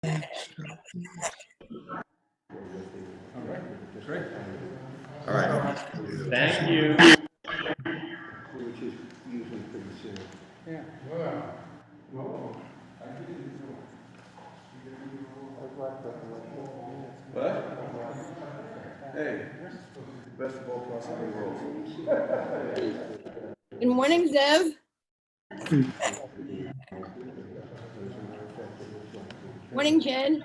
All right. Thank you. Which is usually pretty soon. Yeah. What? Hey, best of all possible worlds. Good morning, Zev. Morning, Jen.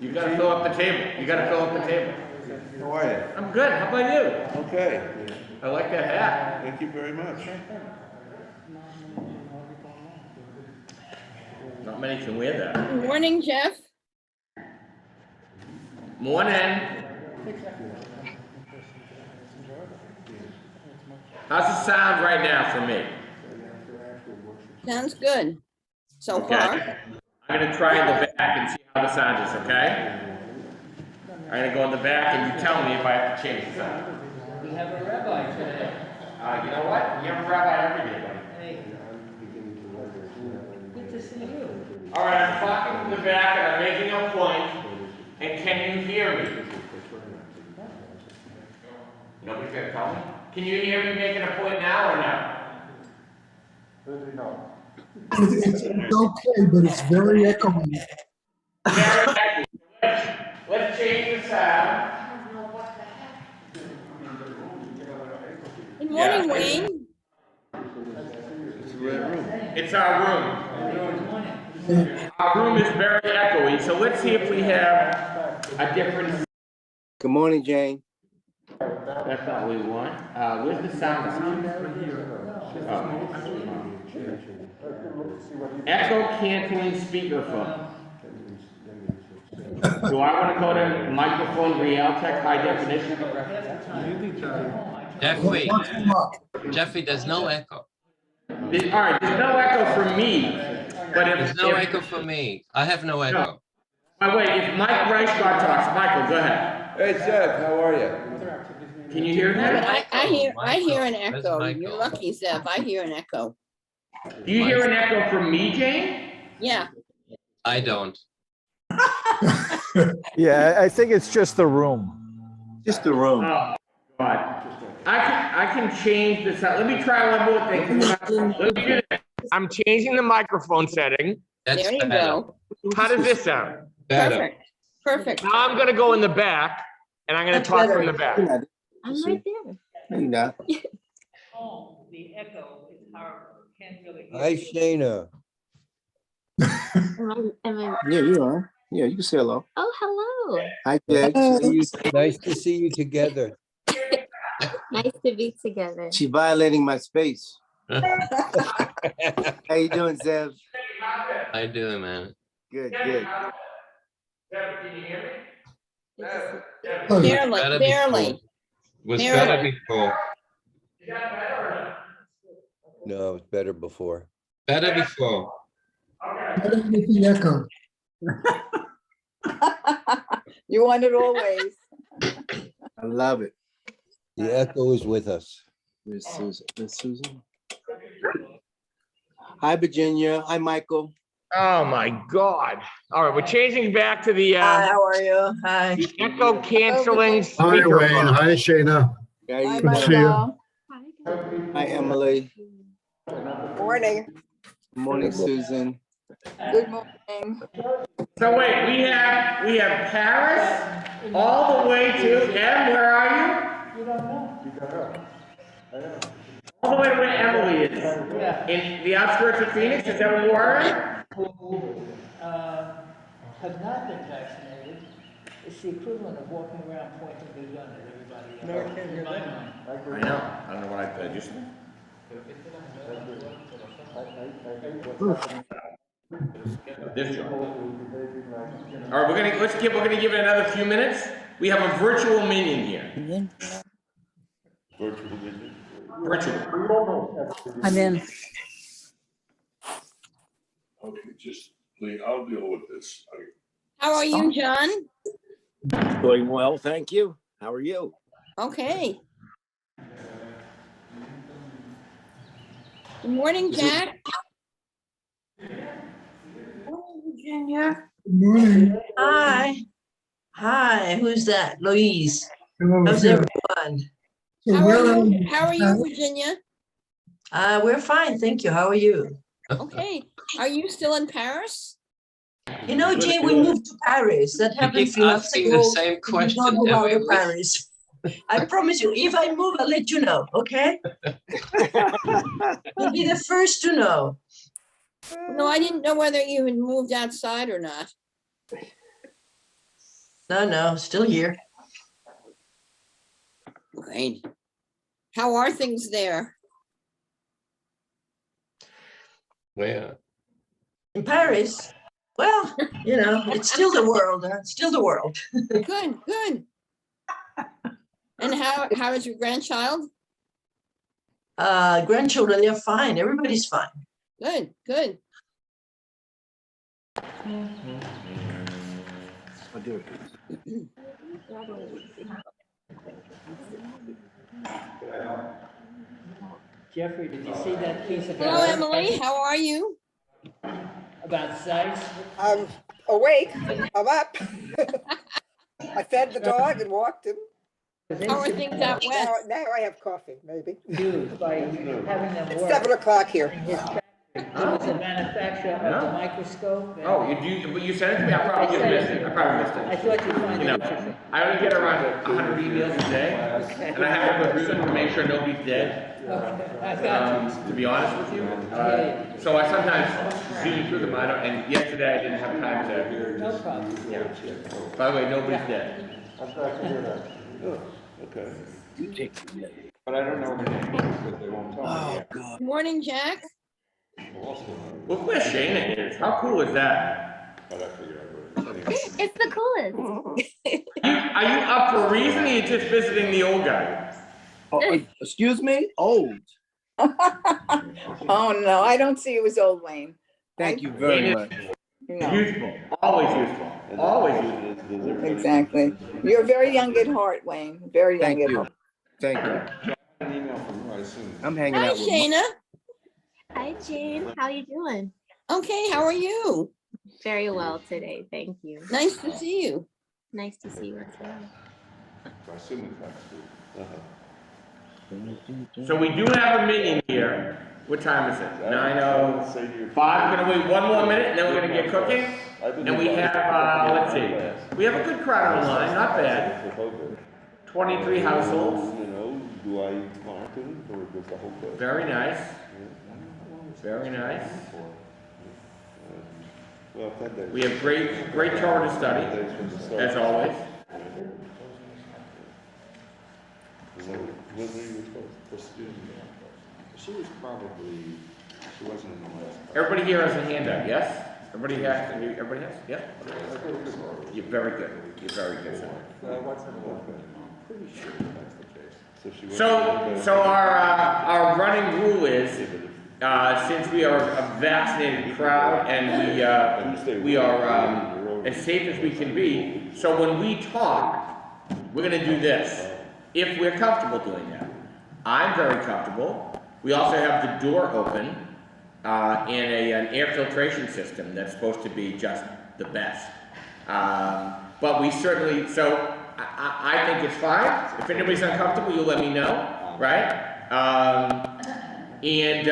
You gotta fill up the table. You gotta fill up the table. How are you? I'm good. How about you? Okay. I like that hat. Thank you very much. Not many can wear that. Good morning, Jeff. Morning. How's the sound right now for me? Sounds good so Okay. far. I'm gonna try in the back and see how the sound is, okay? I'm gonna go in the back and you tell me if I have to change the sound. We have a rabbi today. You know what? You have a rabbi every day, buddy. Hey. Good to see you. All right, I'm talking from the back and I'm making a point. And can you hear me? Nobody's gonna tell me? Can you hear me making a point now or no? It's okay, but it's very echoey. Very echoey. Let's change the sound. Good morning, Yeah. Wayne. It's our room. Our room is very echoey, so let's see if we have a different. Good morning, Jane. That's not what we want. Where's the sound? Echo canceling speakerphone. Do I want to go to microphone Realtek high definition? Jeffrey, there's no echo. All right, there's no echo for me, but if There's no echo for me. I have no echo. By the way, if Mike Reichgott talks, Michael, go ahead. Hey, Zach, how are you? Can you hear that? I hear an Where's echo. Michael? You're lucky, Zev. I hear an echo. Do you hear an echo from me, Jane? Yeah. I don't. Yeah, I think it's just the room. Just the room. Oh, God. I can change this out. Let me try one more thing. Let me do this. I'm changing the microphone setting. That's There you better. go. How does this sound? Better. Perfect. Perfect. Now I'm gonna go in the back and I'm gonna talk from the back. You're not- I'm right there. you're not. Oh, the echo is horrible. Can't really hear. Hi, Shayna. Yeah, you are. Yeah, you can say hello. Oh, hello. Hi, Jed. Nice to see you together. Nice to be together. She's violating my space. How you doing, Zev? I do, man. Good, good. Can you hear me? Barely, Better barely. before. Was Barely. better before. Is that better or not? No, it's better before. Better before. Better with the echo. You want it always. I love it. The echo is with us. Where's Susan? Where's Susan? Hi, Virginia. Hi, Michael. Oh my God. All right, we're changing back to the Hi, how are you? Hi. the echo canceling Hi, Wayne. speakerphone. Hi, Shayna. How you Hi, doing? see you. Michael. Hi, Emily. Morning. Good morning, Susan. Good morning. So wait, we have Paris all the way to Em, where are you? You don't know. All the way to where Emily is. Yeah. In the outskirts of Phoenix, is that where you are? Who have not been vaccinated. It's the equivalent of walking around pointing the gun at everybody else. No, I can't hear that. I know. I don't know what I just. This job. All right, we're gonna give it another few minutes. We have a virtual meeting here. Virtual. I'm in. Okay, just, I'll deal with this. How are you, John? Doing well, thank you. How are you? Okay. Good morning, Jack. Virginia. Good morning. Hi. Hi, who's that? Louise. Hello, How's Sarah. everyone? So How where are are you? you? How are you, Virginia? We're fine, thank you. How are you? Okay. Are you still in Paris? You know, Jay, we moved to Paris. That You happened a keep few months asking ago. the same We did question not go out every of week. Paris. I promise you, if I move, I'll let you know, okay? You'll be the first to know. No, I didn't know whether you had moved outside or not. No, still here. Great. How are things there? Where? In Paris, well, you know, it's still the world, huh? Still the world. Good, good. And how is your grandchild? Grandchildren, they're fine. Everybody's fine. Good, good. Jeffrey, did you see that piece Hello, Emily. How are you? about sites? I'm awake. I'm up. I fed the dog and walked him. How are things out west? Now I have coffee, maybe. Used by having them It's work. 7:00 here. In his factory. He was a manufacturer of the microscope. and- Oh, you sent it to me? I probably just missed it. I probably missed I it. thought you'd find You it know, interesting. I only get around 100 emails a day, and I have to go through them to make sure nobody's dead. I got you. To be honest with you. So I sometimes zoom through them, and yesterday I didn't have time to. No problem. By the way, nobody's dead. I'm glad to hear that. Oh, okay. But I don't know her name because they won't tell me yet. Good morning, Jack. Look where Shayna is. How cool is that? It's the coolest. Are you up for a reason, or you just visiting the old guy? Oh, excuse me? Old. Oh, no, I don't see you as old, Wayne. Thank you very much. No, Useful, always useful, always useful. exactly. You're very young at heart, Wayne. Very young Thank at you. heart. Thank you. An email from you, I assume. I'm hanging Hi, out with Shayna. Hi, Jane. How you doing? Okay, how are you? Very well today. Thank you. Nice to see you. Nice to see you as well. I assume it's that school. So we do have a meeting here. What time is it? 9:05. We're gonna wait one more minute, and then we're gonna get cooking. And we have, let's see, we have a good crowd online, not bad. 23 households. You know, do I market it or just the whole place? Very nice. Very nice. Well, that day. We have great Torah to study, as always. When were you supposed for student? She was probably, she wasn't in the last. Everybody here has a handout, yes? Everybody has? Yeah? You're very good. You're very good, sir. What's the pretty sure that's the case. So she was. So our running rule is, since we are a vaccinated crowd and we are as safe as we can be, so when we talk, we're gonna do this, if we're comfortable doing that. I'm very comfortable. We also have the door open and an air filtration system that's supposed to be just the best. But we certainly, so I think it's fine. If anybody's uncomfortable, you'll let me know, right? And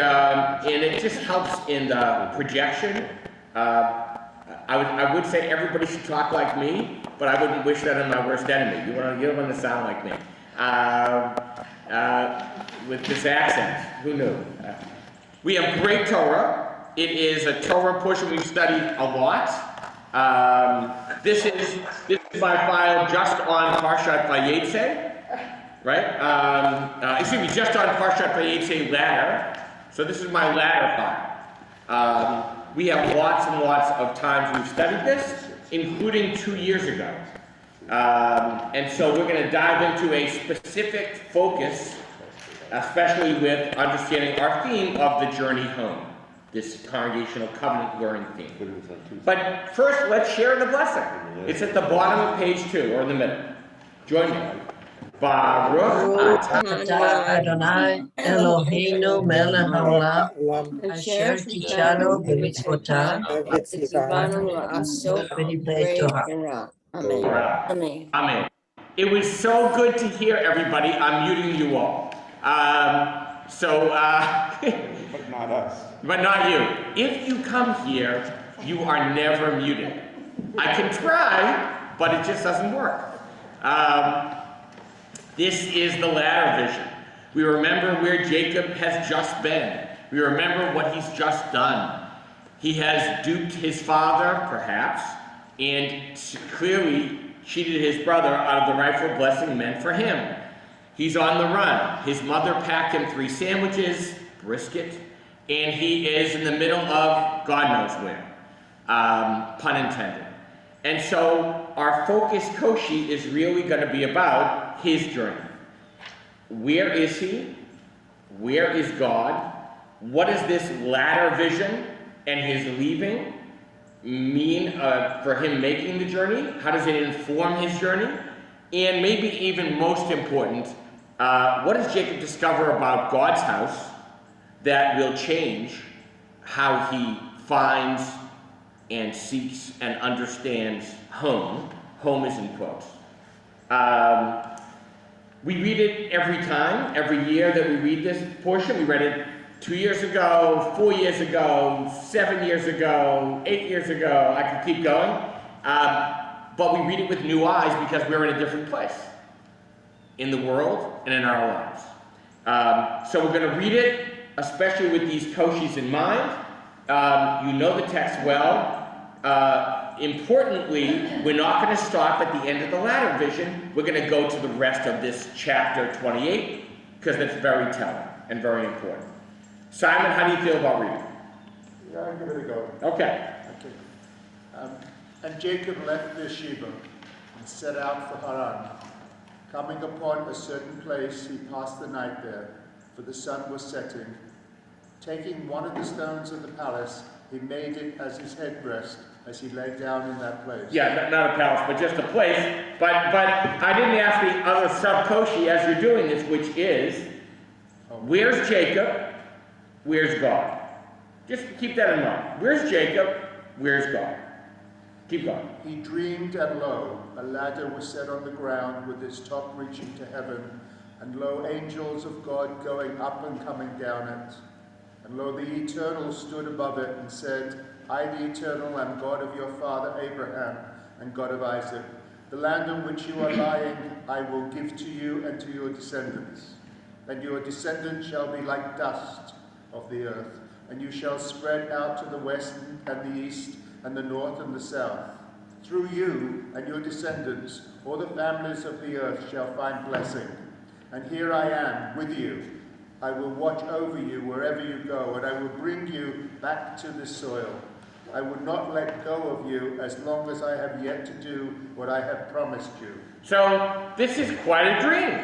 it just helps in the projection. I would say everybody should talk like me, but I wouldn't wish that on my worst enemy. You don't want to sound like me. With this accent, who knew? We have great Torah. It is a Torah portion we've studied a lot. This is my file just on Parshat Vayetze, right? Excuse me, just on Parshat Vayetze ladder. So this is my ladder file. We have lots and lots of times we've studied this, including 2 years ago. And so we're going to dive into a specific focus, especially with understanding our theme of the journey home, this congregational covenant learning theme. But first, let's share the blessing. It's at the bottom of page 2, or in the middle. Join me. Baruch Atah Adonai Eloheinu melech haolam asher tishanu b'mitzvotav Tzivanu la'asot v'divrei Torah. Torah. Amen. Amen. Amen. It was so good to hear everybody. I'm muting you all. But not us. But not you. If you come here, you are never muted. I can try, but it just doesn't work. This is the ladder vision. We remember where Jacob has just been. We remember what he's just done. He has duped his father, perhaps, and clearly cheated his brother out of the rightful blessing meant for him. He's on the run. His mother packed him 3 sandwiches, brisket, and he is in the middle of God knows where, pun intended. And so our focus Koshi is really going to be about his journey. Where is he? Where is God? What does this latter vision and his leaving mean for him making the journey? How does it inform his journey? And maybe even most important, what does Jacob discover about God's house that will change how he finds and seeks and understands home? Home is in quotes. We read it every time, every year that we read this portion. We read it 2 years ago, 4 years ago, 7 years ago, 8 years ago. I could keep going. But we read it with new eyes because we're in a different place in the world and in our lives. So we're going to read it, especially with these koshis in mind. You know the text well. Importantly, we're not going to stop at the end of the ladder vision. We're going to go to the rest of this chapter 28 because that's very telling and very important. Simon, how do you feel about reading? Yeah, I'll give it a go. Okay. And Jacob left Beersheba and set out for Haran. Coming upon a certain place, he passed the night there, for the sun was setting. Taking one of the stones of the palace, he made it as his headrest as he lay down in that place. Yeah, not a palace, but just a place. But I didn't ask the other sub-koshi as you're doing this, which is, where's Jacob? Where's God? Just keep that in mind. Where's Jacob? Where's God? Keep going. He dreamed, and lo, a ladder was set on the ground with its top reaching to heaven, and lo, angels of God going up and coming down it. And lo, the Eternal stood above it and said, I, the Eternal, am God of your father Abraham and God of Isaac. The land on which you are lying I will give to you and to your descendants. And your descendants shall be like dust of the earth, and you shall spread out to the west and the east and the north and the south. Through you and your descendants, all the families of the earth shall find blessing. And here I am with you. I will watch over you wherever you go, and I will bring you back to this soil. I will not let go of you as long as I have yet to do what I have promised you. So this is quite a dream.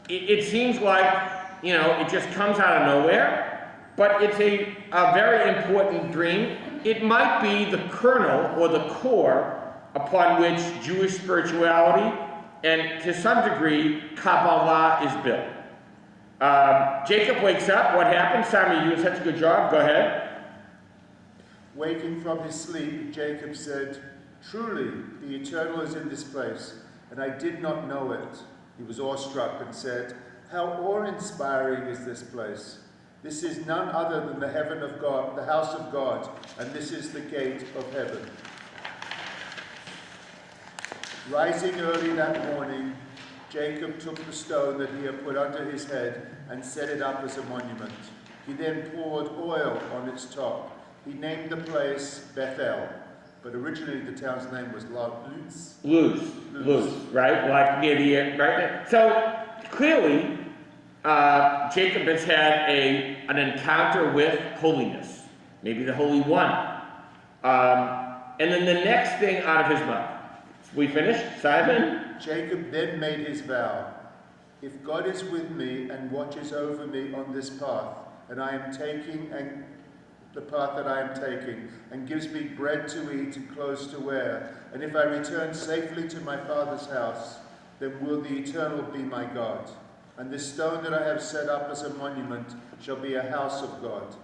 It seems like, you know, it just comes out of nowhere, but it's a very important dream. It might be the kernel or the core upon which Jewish spirituality and to some degree Kabbalah is built. Jacob wakes up. What happens? Simon, you did such a good job. Go ahead. Waking from his sleep, Jacob said, Truly, the Eternal is in this place, and I did not know it. He was awestruck and said, How awe-inspiring is this place? This is none other than the heaven of God, the house of God, and this is the gate of heaven. Rising early that morning, Jacob took the stone that he had put under his head and set it up as a monument. He then poured oil on its top. He named the place Bethel, but originally the town's name was Luz, right? Like near the end, right? So clearly, Jacob has had an encounter with holiness, maybe the Holy One. And then the next thing out of his mouth. We finished? Simon? Jacob then made his vow. If God is with me and watches over me on this path, and I am taking the path that I am taking, and gives me bread to eat and clothes to wear, and if I return safely to my father's house, then will the Eternal be my God. And this stone that I have set up as a monument shall be a house of God.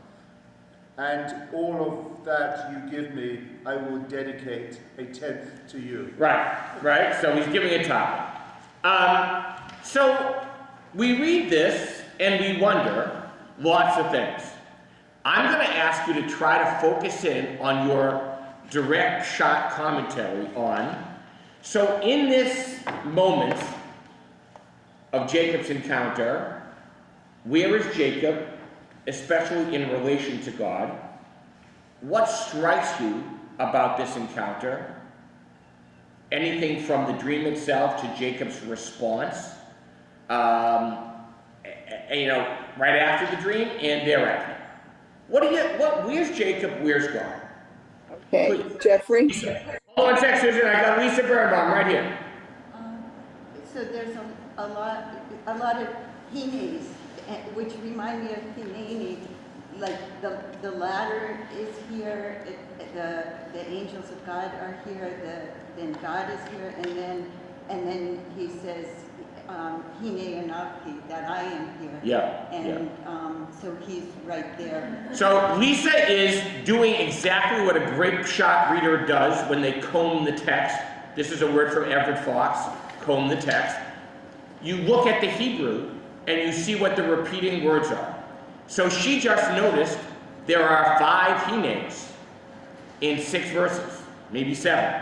And all of that you give me, I will dedicate a tenth to you. Right. So he's giving a tithe. So we read this and we wonder lots of things. I'm going to ask you to try to focus in on your direct shot commentary on. So in this moment of Jacob's encounter, where is Jacob, especially in relation to God? What strikes you about this encounter? Anything from the dream itself to Jacob's response, right after the dream and thereafter. Where's Jacob, where's God? Okay, Please. Jeffrey? Hold on a sec, Susan, I got Lisa Birnbaum right here. So there's a lot of Hineni, which remind me of Hineni, like the ladder is here, the angels of God are here, then God is here, and then he says, Hine Anaki, that I am here. Yeah. And so he's right there. So Lisa is doing exactly what a grape shot reader does when they comb the text. This is a word from Everett Fox, comb the text. You look at the Hebrew and you see what the repeating words are. So she just noticed there are 5 Hines in 6 verses, maybe 7.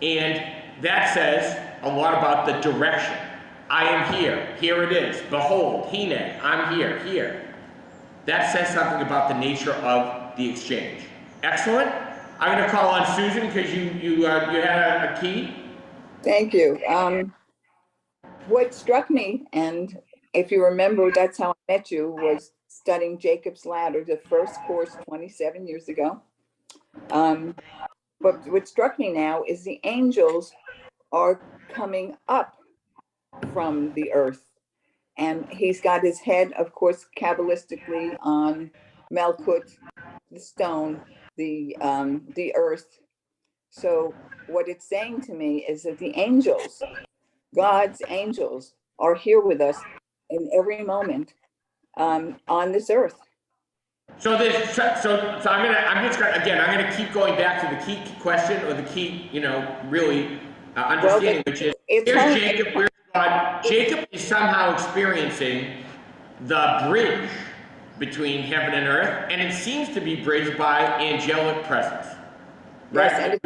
And that says a lot about the direction. I am here, here it is, behold, Hine, I'm here. That says something about the nature of the exchange. Excellent. I'm going to call on Susan because you had a key. Thank you. What struck me, and if you remember, that's how I met you, was studying Jacob's Ladder, the first course 27 years ago. But what struck me now is the angels are coming up from the earth. And he's got his head, of course, Kabbalistically on Malkut, the stone, the earth. So what it's saying to me is that the angels, God's angels, are here with us in every moment on this earth. So I'm gonna keep going back to the key question or the key, really understanding, which is here's Jacob, where's God? Jacob is somehow experiencing the bridge between heaven and earth, and it seems to be bridged by angelic presence. Right? Yes,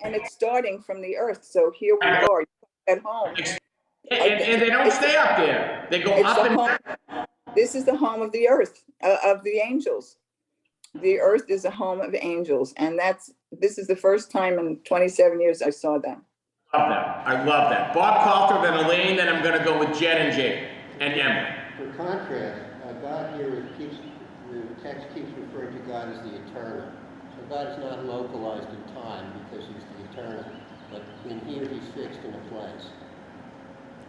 and it's starting from the earth. So here we are at home. And they don't stay up there. They go up and down. This is the home of the earth, of the angels. The earth is a home of angels, and this is the first time in 27 years I saw them. I love that. Bob Coulter, then Elaine, then I'm going to go with Jed and Jake and Emily. For contrast, God here the text keeps referring to God as the eternal. So God is not localized in time because he's the eternal, but in here he's fixed in a place.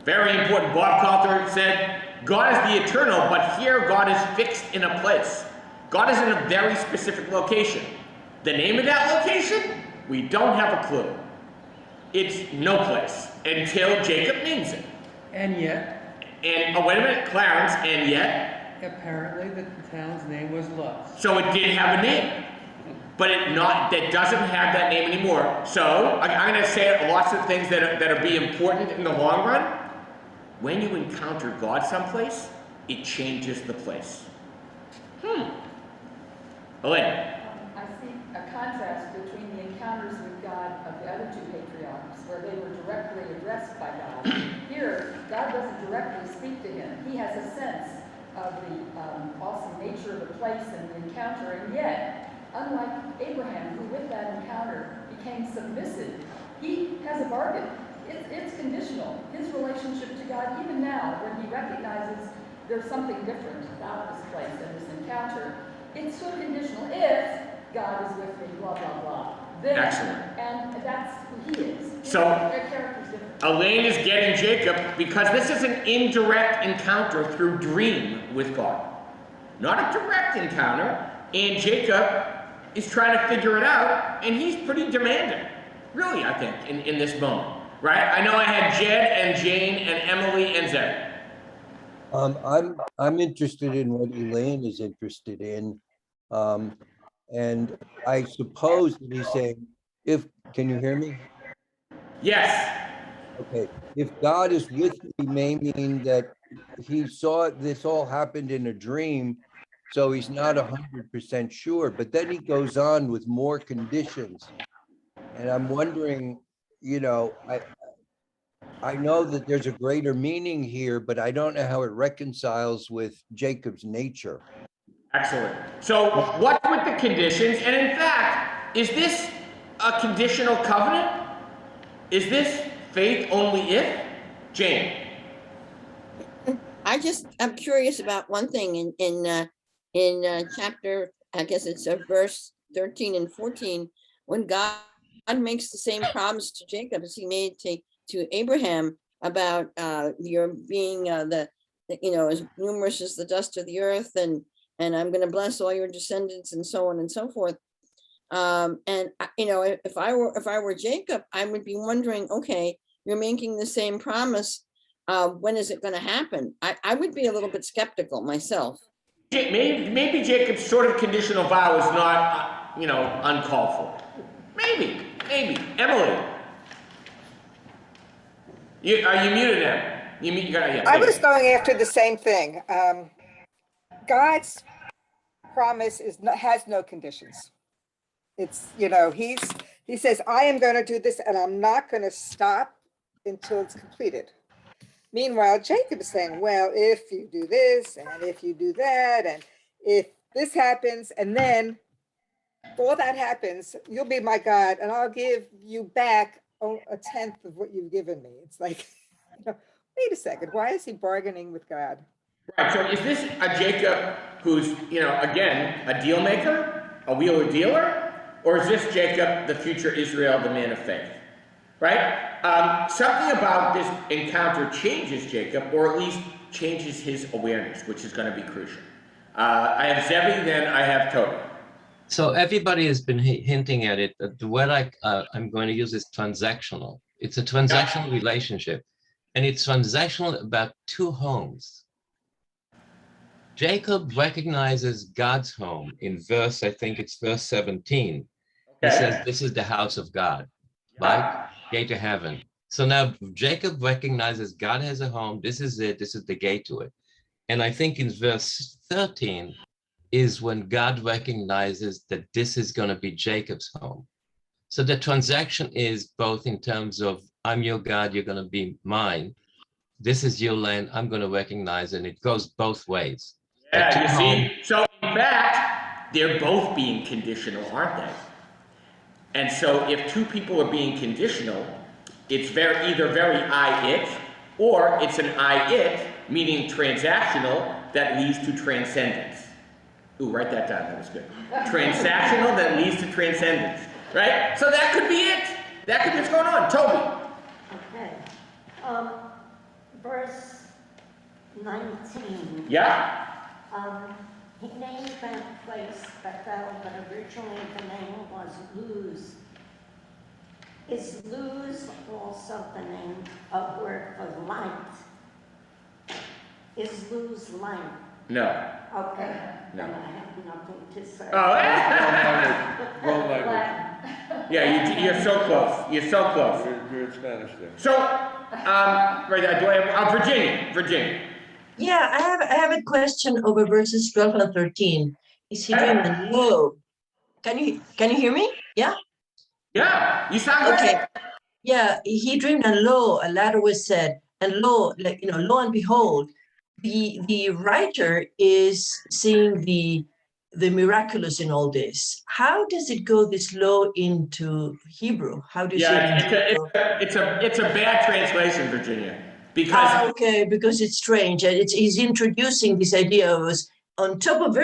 Very important. Bob Coulter said, God is the eternal, but here God is fixed in a place. God is in a very specific location. The name of that location? We don't have a clue. It's no place until Jacob names it. And yet. And, wait a minute, Clarence, and yet. Apparently the town's name was Luz. So it did have a name. But that doesn't have that name anymore. So I'm going to say lots of things that'll be important in the long run. When you encounter God someplace, it changes the place. Elaine. I see a contrast between the encounters with God of the other 2 patriarchs, where they were directly addressed by God. Here, God doesn't directly speak to him. He has a sense of the awesome nature of the place and the encounter, and yet, unlike Abraham, who with that encounter became submissive, he has a bargain. It's conditional. His relationship to God, even now, when he recognizes there's something different about this place and this encounter, it's so conditional. If God is with me, blah, blah, blah. Then, excellent. And that's who he is. So, Elaine is getting Jacob because this is an indirect encounter through dream with God. Not a direct encounter. And Jacob is trying to figure it out, and he's pretty demanding, really, I think, in this moment. right? I know I had Jed and Jane and Emily and Zeb. I'm interested in what Elaine is interested in. And I suppose that he's saying, can you hear me? Yes. Okay, if God is with me, may mean that he saw this all happened in a dream, so he's not 100% sure. But then he goes on with more conditions, and I'm wondering, I know that there's a greater meaning here, but I don't know how it reconciles with Jacob's nature. Excellent. So what's with the conditions? And in fact, is this a conditional covenant? Is this faith only if? Jane? I'm curious about one thing in chapter, I guess it's verse 13 and 14, when God makes the same promise to Jacob as he made to Abraham about your being as numerous as the dust of the earth, and I'm going to bless all your descendants, and so on and so forth. If I were Jacob, I would be wondering, okay, you're making the same promise. When is it going to happen? I would be a little bit skeptical myself. Maybe Jacob's sort of conditional vow is not, uncalled for. Maybe. Emily? Are you muted now? I was going after the same thing. God's promise has no conditions. It's, he says, I am going to do this and I'm not going to stop until it's completed. Meanwhile, Jacob is saying, well, if you do this and if you do that, and if this happens, and then if all that happens, you'll be my God and I'll give you back a tenth of what you've given me. It's like, wait a second, why is he bargaining with God? Right, so is this a Jacob who's, again, a deal maker, a wheeler dealer? Or is this Jacob, the future Israel, the man of faith? Right? Something about this encounter changes Jacob, or at least changes his awareness, which is going to be crucial. I have Zevi, then I have Toby. So everybody has been hinting at it. The word I'm going to use is transactional. It's a transactional relationship. And it's transactional about two homes. Jacob recognizes God's home in verse, I think it's verse 17. He says, this is the house of God, right? Gate to heaven. So now Jacob recognizes God has a home. This is it. This is the gate to it. And I think in verse 13 is when God recognizes that this is going to be Jacob's home. So the transaction is both in terms of I'm your God, you're going to be mine. This is your land, I'm going to recognize, and it goes both ways. Yeah, you see? So in fact, they're both being conditional, aren't they? And so if two people are being conditional, it's either very I-it, or it's an I-it, meaning transactional, that leads to transcendence. Ooh, write that down, that was good. Transactional that leads to transcendence, right? So that could be it. That could be what's going on. Toby. Okay. Verse 19. Yeah. He named that place Bethel, but originally the name was Luz. Is Luz also the name of word for light? Is Luz light? No. Okay. No. Then I have nothing to say. Oh, Wrong language. yeah, you're so close. You're so close. You're in Spanish there. So, right, do I have, Virginia. Yeah, I have a question over verses 12 and 13. Is he dreaming low? Can you hear me? Yeah? Yeah, you sound great. Okay. Yeah, he dreamed and lo, a ladder was said, and lo, lo and behold, the writer is seeing the miraculous in all this. How does it go this low into Hebrew? How do you see it's a bad translation, Virginia. Because okay, because it's strange. And he's introducing this idea of us on top of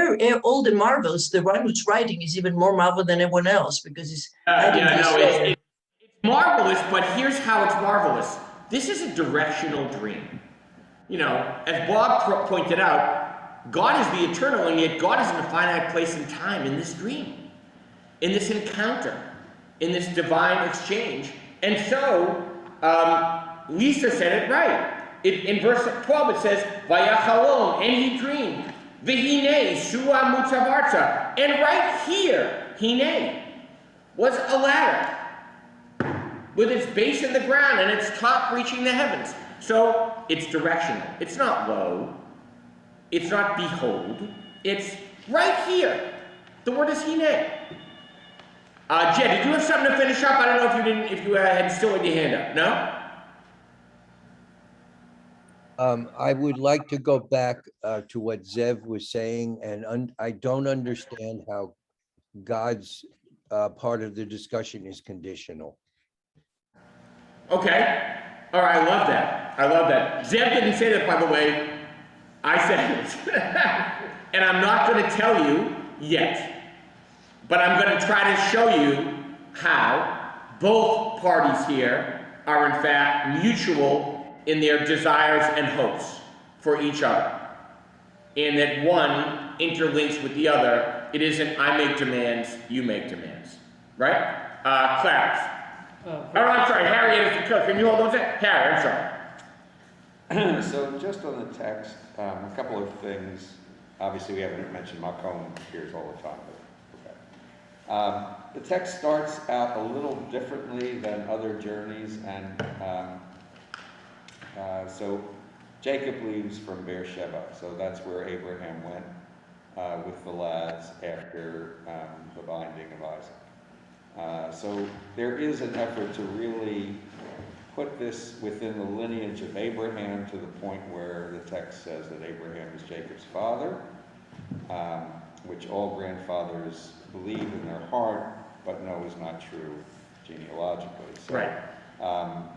all the marvels. The one who's writing is even more marvel than everyone else because he's it's marvelous, but here's how it's marvelous. This is a directional dream. As Bob pointed out, God is the eternal, and yet God is in a finite place and time in this dream, in this encounter, in this divine exchange. And so, Lisa said it right. In verse 12 it says, Vayachalom, and he dreamed. V'hinei, shua mutzavarza. And right here, hinei, was a ladder with its base in the ground and its top reaching the heavens. So it's directional. It's not lo. It's not behold. It's right here. The word is hinei. Jed, did you have something to finish up? I don't know if you had still had your hand up. No? I would like to go back to what Zev was saying, and I don't understand how God's part of the discussion is conditional. Okay. All right, I love that. I love that. Zev didn't say that, by the way. I said it. And I'm not going to tell you yet. But I'm going to try to show you how both parties here are in fact mutual in their desires and hopes for each other. And that one interlinks with the other. It isn't I make demands, you make demands. Right? Clarence. Oh, I'm sorry, Harry is the cook. Can you hold on a second? Harry, I'm sorry. So just on the text, a couple of things. Obviously we haven't mentioned Makom appears all the time, but okay. The text starts out a little differently than other journeys, and so Jacob leaves from Beersheba, so that's where Abraham went with the lads after the binding of Isaac. So there is an effort to really put this within the lineage of Abraham to the point where the text says that Abraham is Jacob's father, which all grandfathers believe in their heart, but know is not true genealogically. So, right.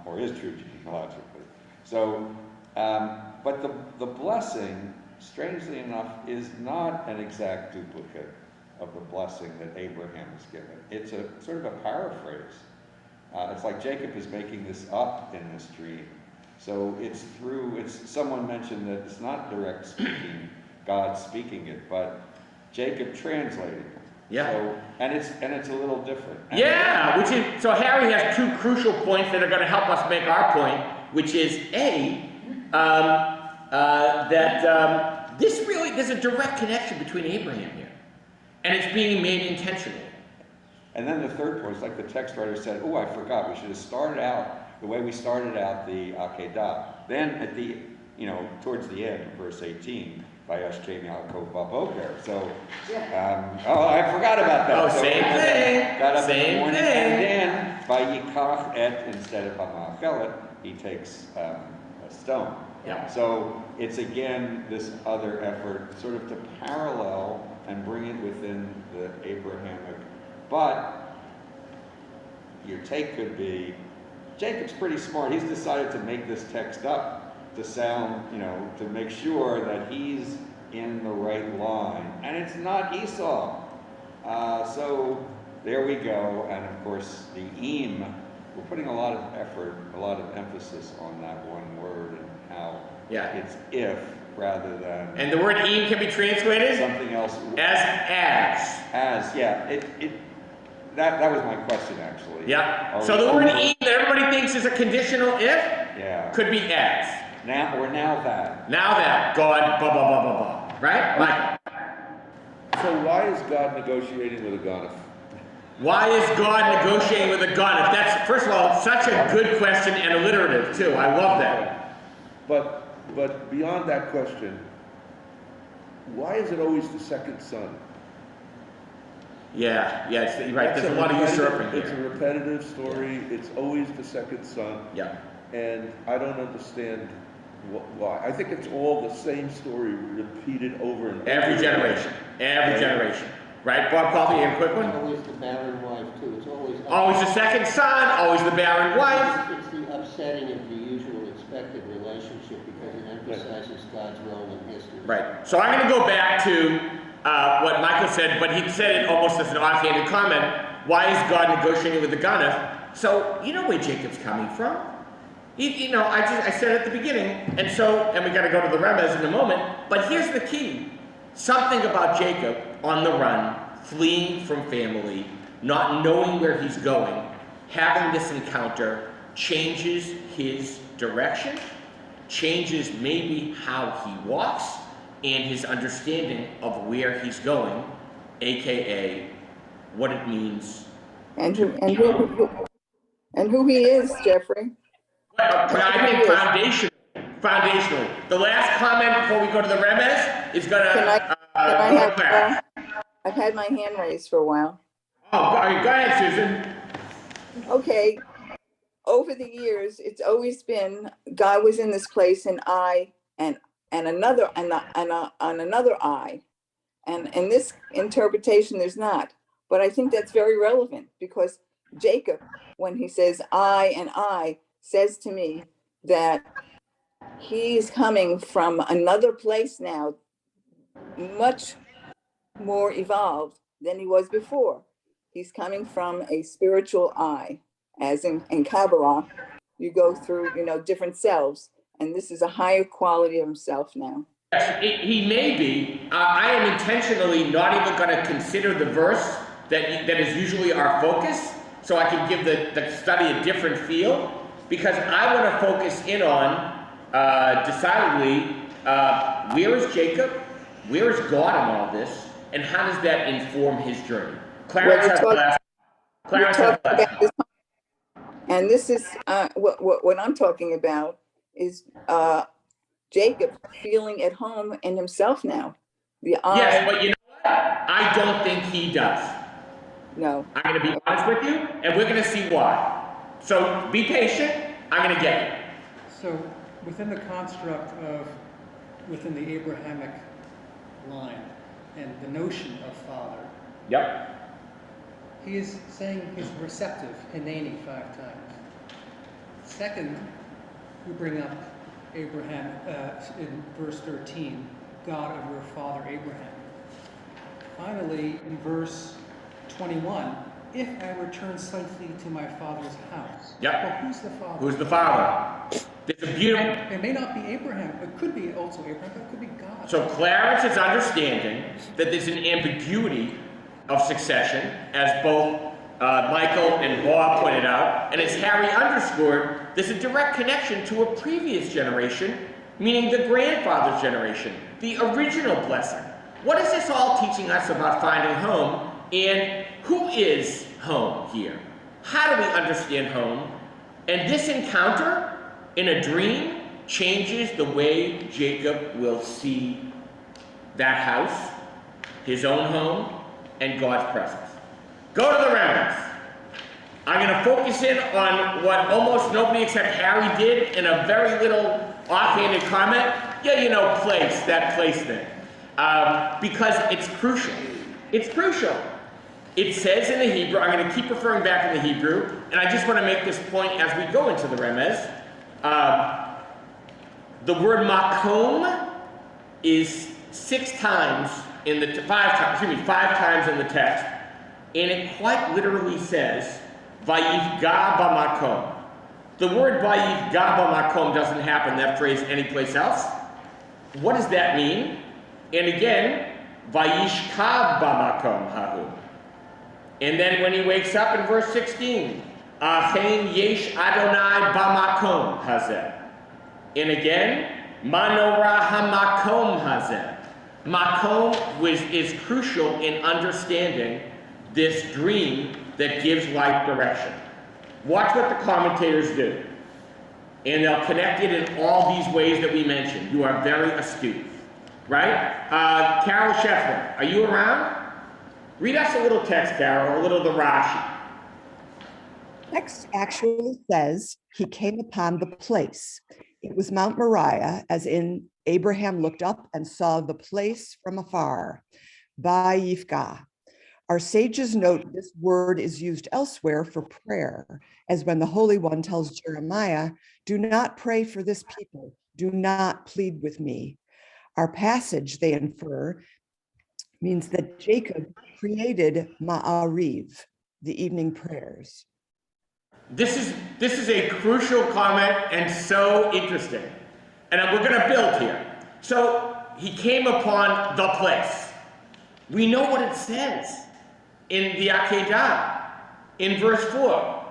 Or is true genealogically. So, but the blessing, strangely enough, is not an exact duplicate of the blessing that Abraham is given. It's a sort of a paraphrase. It's like Jacob is making this up in this dream. So someone mentioned that it's not direct speaking, God speaking it, but Jacob translating it. Yeah. So, and it's a little different. Yeah, so Harry has two crucial points that are going to help us make our point, which is that there's a direct connection between Abraham here, and it's being made intentionally. And then the third point is like the text writer said, oh, I forgot, we should have started out the way we started out the Akedah. Then at the, towards the end of verse 18, Vayesh Kem Yaakov Baboker. So, I forgot about that. Oh, so same thing. Got up in the Same morning, thing. and then Vayikach et, instead of Hamachelet, he takes a stone. Yeah. So it's again this other effort sort of to parallel and bring it within the Abrahamic. But your take could be, Jacob's pretty smart. He's decided to make this text up to sound, to make sure that he's in the right line. And it's not Esau. So there we go. And of course, the im, we're putting a lot of effort, a lot of emphasis on that one word and how it's if rather than... And the word im can be translated? Something else. As, yeah. That was my question, actually. Yeah. So the word im that everybody thinks is a conditional if could be as. Now that. Now that God, blah, blah, blah, blah, blah. Right? Michael. So why is God negotiating with a Ganef? Why is God negotiating with a Ganef? That's, first of all, such a good question and alliterative, too. I love that. But beyond that question, why is it always the second son? Yeah, you're right. There's a lot of usurping here. It's a repetitive story. It's always the second son. Yeah. And I don't understand why. I think it's all the same story repeated over and over. Every generation. Right, Bob Coffey, you have a quick one? It's always the barren wife, too. It's always the second son, always the barren wife. It's the upsetting of the usual expected relationship because it emphasizes God's role in history. Right. So I'm going to go back to what Michael said, but he said it almost as an offhanded comment. Why is God negotiating with the Ganef? So you know where Jacob's coming from. I said at the beginning, and we got to go to the Remez in a moment, but here's the key. Something about Jacob on the run, fleeing from family, not knowing where he's going, having this encounter, changes his direction, changes maybe how he walks, and his understanding of where he's going, aka what it means. And who he is, Jeffrey. But I think foundationally. The last comment before we go to the remes is gonna go back. I've had my hand raised for a while. Oh, go ahead, Susan. Okay. Over the years, it's always been God was in this place, and I and another and another I, and in this interpretation, there's not. But I think that's very relevant because Jacob, when he says I and I, says to me that he's coming from another place now, much more evolved than he was before. He's coming from a spiritual I, as in Kabbalah, you go through, different selves, and this is a higher quality of himself now. Yes, he may be. I am intentionally not even going to consider the verse that is usually our focus, so I can give the study a different feel, because I want to focus in on, decidedly, where is Jacob, where is God in all this, and how does that inform his journey? Clarence has the last. And this is what I'm talking about is Jacob feeling at home in himself now. Yes, but you know what? I don't think he does. No. I'm going to be honest with you, and we're going to see why. So be patient. I'm going to get you. So within the construct of, within the Abrahamic line and the notion of father. Yep. He is saying he's receptive, Hineni 5 times. Second, we bring up Abraham in verse 13, God of your father Abraham. Finally, in verse 21, if I return safely to my father's house. Yep. Well, who's the father? Who's the father? There's a beautiful. It may not be Abraham. It could be also Abraham, but it could be God. So Clarence is understanding that there's an ambiguity of succession, as both Michael and Bob pointed out, and as Harry underscored, there's a direct connection to a previous generation, meaning the grandfather's generation, the original blessing. What is this all teaching us about finding home, and who is home here? How do we understand home? And this encounter in a dream changes the way Jacob will see that house, his own home, and God's presence. Go to the remnants. I'm going to focus in on what almost nobody except Harry did in a very little offhanded comment. Yeah, place, that place thing. Because it's crucial. It's crucial. It says in the Hebrew, I'm going to keep referring back to the Hebrew, and I just want to make this point as we go into the remez. The word makom is 5 times in the text, and it quite literally says vayifga b'makom. The word vayifga b'makom doesn't happen, that phrase, anyplace else. What does that mean? And again, vayishkav b'makom hahu. And then when he wakes up in verse 16, achein yesh Adonai b'makom hazeh. And again, manora hamakom hazeh. Makom is crucial in understanding this dream that gives life direction. Watch what the commentators do. And they'll connect it in all these ways that we mentioned. You are very astute, right? Carol Scheffler, are you around? Read us a little text, Carol, or a little of the Rashi. Text actually says he came upon the place. It was Mount Moriah, as in Abraham looked up and saw the place from afar. Vayifga. Our sages note this word is used elsewhere for prayer, as when the Holy One tells Jeremiah, do not pray for this people, do not plead with me. Our passage, they infer, means that Jacob created Ma'ariv, the evening prayers. This is a crucial comment and so interesting. And we're going to build here. So he came upon the place. We know what it says in the Akedah, in verse 4.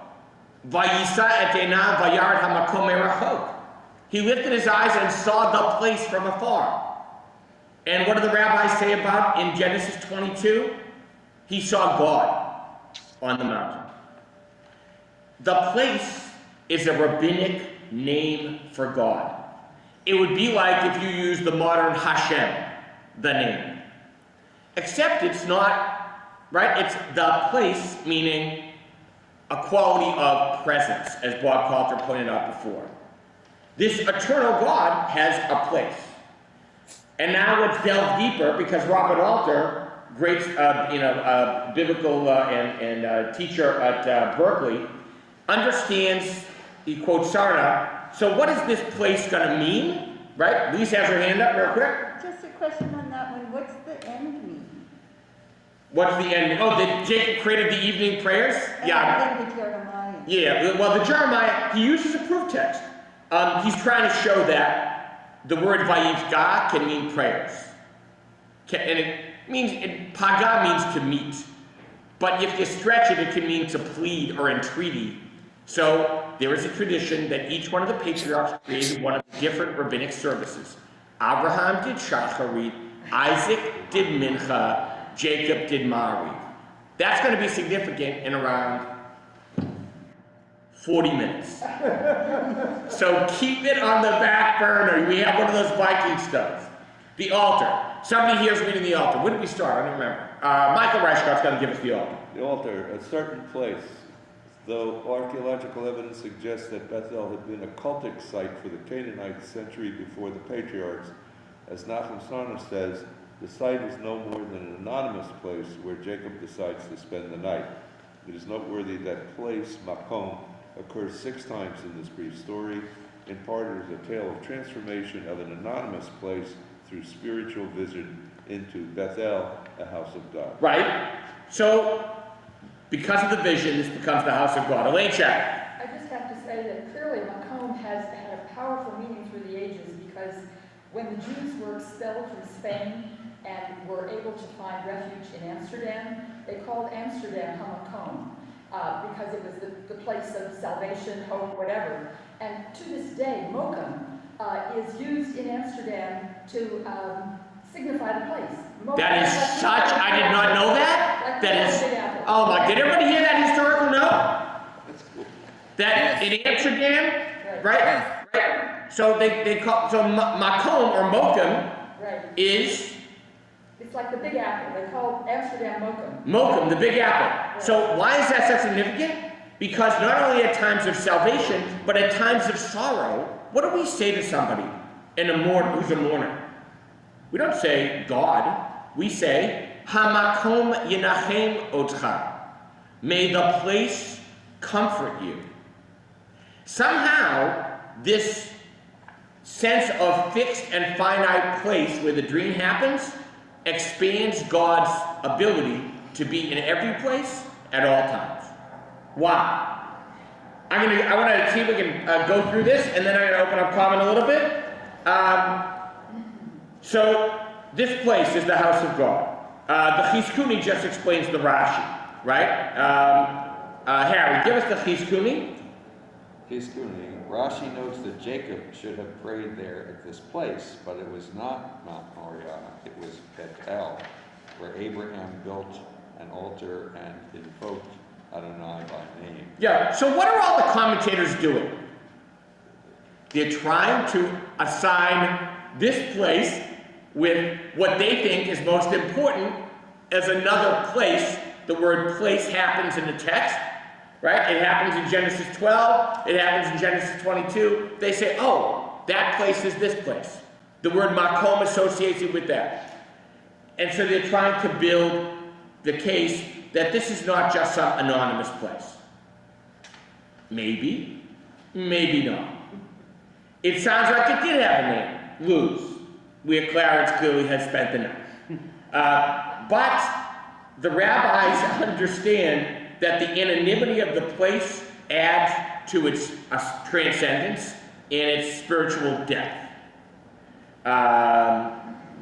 Vayisa et einav vayard hamakom merachok. He lifted his eyes and saw the place from afar. And what do the rabbis say about in Genesis 22? He saw God on the mountain. The place is a rabbinic name for God. It would be like if you use the modern Hashem, the name. Except it's not, right? It's the place, meaning a quality of presence, as Bob Coulter pointed out before. This eternal God has a place. And now let's delve deeper, because Robert Alter, great biblical and teacher at Berkeley, understands, he quotes Sarna, so what is this place going to mean? Right? Lisa has her hand up real quick. Just a question on that one. What's the end mean? What's the end? Oh, that Jacob created the evening prayers? Yeah. And the Jeremiah. Yeah, well, the Jeremiah, he uses a proof text. He's trying to show that the word vayivka can mean prayers. And it means, paga means to meet. But if you stretch it, it can mean to plead or entreaty. So there is a tradition that each one of the patriarchs created one of the different rabbinic services. Abraham did shacharit, Isaac did mincha, Jacob did ma'ariv. That's going to be significant in around 40 minutes. So keep it on the back burner. We have one of those Viking stuff. The altar. Somebody here is reading the altar. When did we start? I don't remember. Michael Reichhart's going to give us the altar. The altar, a certain place. Though archaeological evidence suggests that Bethel had been a cultic site for the Canaanites a century before the patriarchs, as Nachum Sarna says, the site is no more than an anonymous place where Jacob decides to spend the night. It is noteworthy that place, Makom, occurs 6 times in this brief story. In part, it is a tale of transformation of an anonymous place through spiritual vision into Bethel, a house of God. Right? So, because of the vision, this becomes the house of God. Elaine Chapman. I just have to say that clearly Macomb has had a powerful meaning through the ages, because when the Jews were expelled from Spain and were able to find refuge in Amsterdam, they called Amsterdam Hamacomb, because it was the place of salvation, hope, whatever. And to this day, Mokum is used in Amsterdam to signify the place. Mokum That is such, I did not know that. Like That is, Big Apple. oh my, did everybody hear that historical note? That in Amsterdam, right? Right. So they call, so Makom or Mokum is? It's like the Big Apple. They call Amsterdam Mokum. Mokum, the Big Apple. So why is that so significant? Because not only at times of salvation, but at times of sorrow, what do we say to somebody who's a mourner? We don't say God. We say, Hamakom Yenachem Otcha. May the place comfort you. Somehow, this sense of fixed and finite place where the dream happens expands God's ability to be in every place at all times. Why? I want to see if we can go through this, and then I'm going to open up comment a little bit. So this place is the house of God. The Chizkuni just explains the Rashi, right? Harry, give us the Chizkuni. Chizkuni, Rashi notes that Jacob should have prayed there at this place, but it was not Mount Moriah, it was Bethel, where Abraham built an altar and invoked Adonai by name. Yeah, so what are all the commentators doing? They're trying to assign this place with what they think is most important as another place. The word place happens in the text, right? It happens in Genesis 12, it happens in Genesis 22. They say, oh, that place is this place. The word makom associates it with that. And so they're trying to build the case that this is not just some anonymous place. Maybe, maybe not. It sounds like it did have a name, Luz, where Clarence clearly has spent the night. But the rabbis understand that the anonymity of the place adds to its transcendence and its spiritual depth.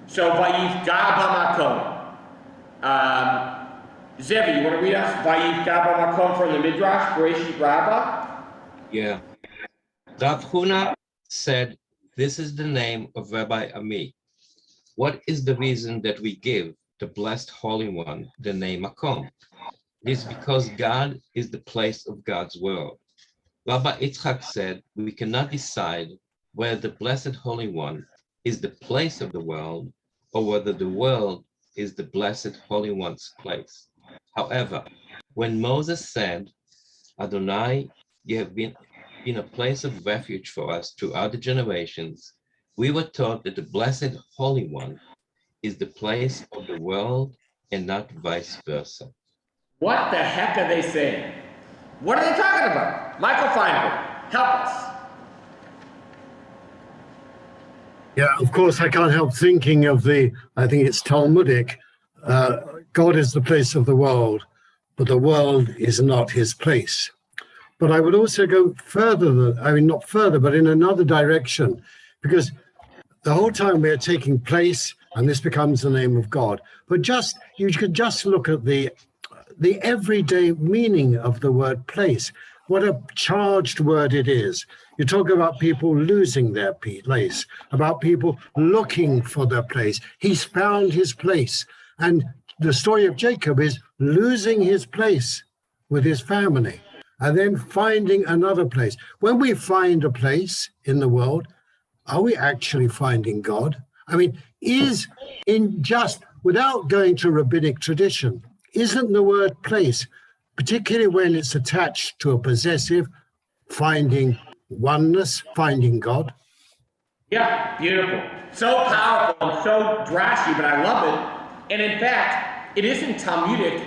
So, Vayivka b'makom. Zevi, you want to read us Vayivka b'makom from the Midrash, Bereshit Rabbah? Yeah. Rav Huna said, this is the name of Rabbi Ami. What is the reason that we give the Blessed Holy One the name Makom? It is because God is the place of God's world. Rabbi Yitzchak said, we cannot decide whether the Blessed Holy One is the place of the world or whether the world is the Blessed Holy One's place. However, when Moses said, Adonai, you have been a place of refuge for us throughout the generations, we were taught that the Blessed Holy One is the place of the world and not vice versa. What the heck are they saying? What are they talking about? Michael Feinberg, help us. Yeah, of course, I can't help thinking of I think it's Talmudic, God is the place of the world, but the world is not his place. But I would also go further, not further, but in another direction, because the whole time we are taking place, and this becomes the name of God. But you could just look at the everyday meaning of the word place. What a charged word it is. You talk about people losing their place, about people looking for their place. He's found his place. And the story of Jacob is losing his place with his family and then finding another place. When we find a place in the world, are we actually finding God? I mean, without going to rabbinic tradition, isn't the word place, particularly when it's attached to a possessive, finding oneness, finding God? Yeah, beautiful. So powerful and so drashy, but I love it. And in fact, it isn't Talmudic,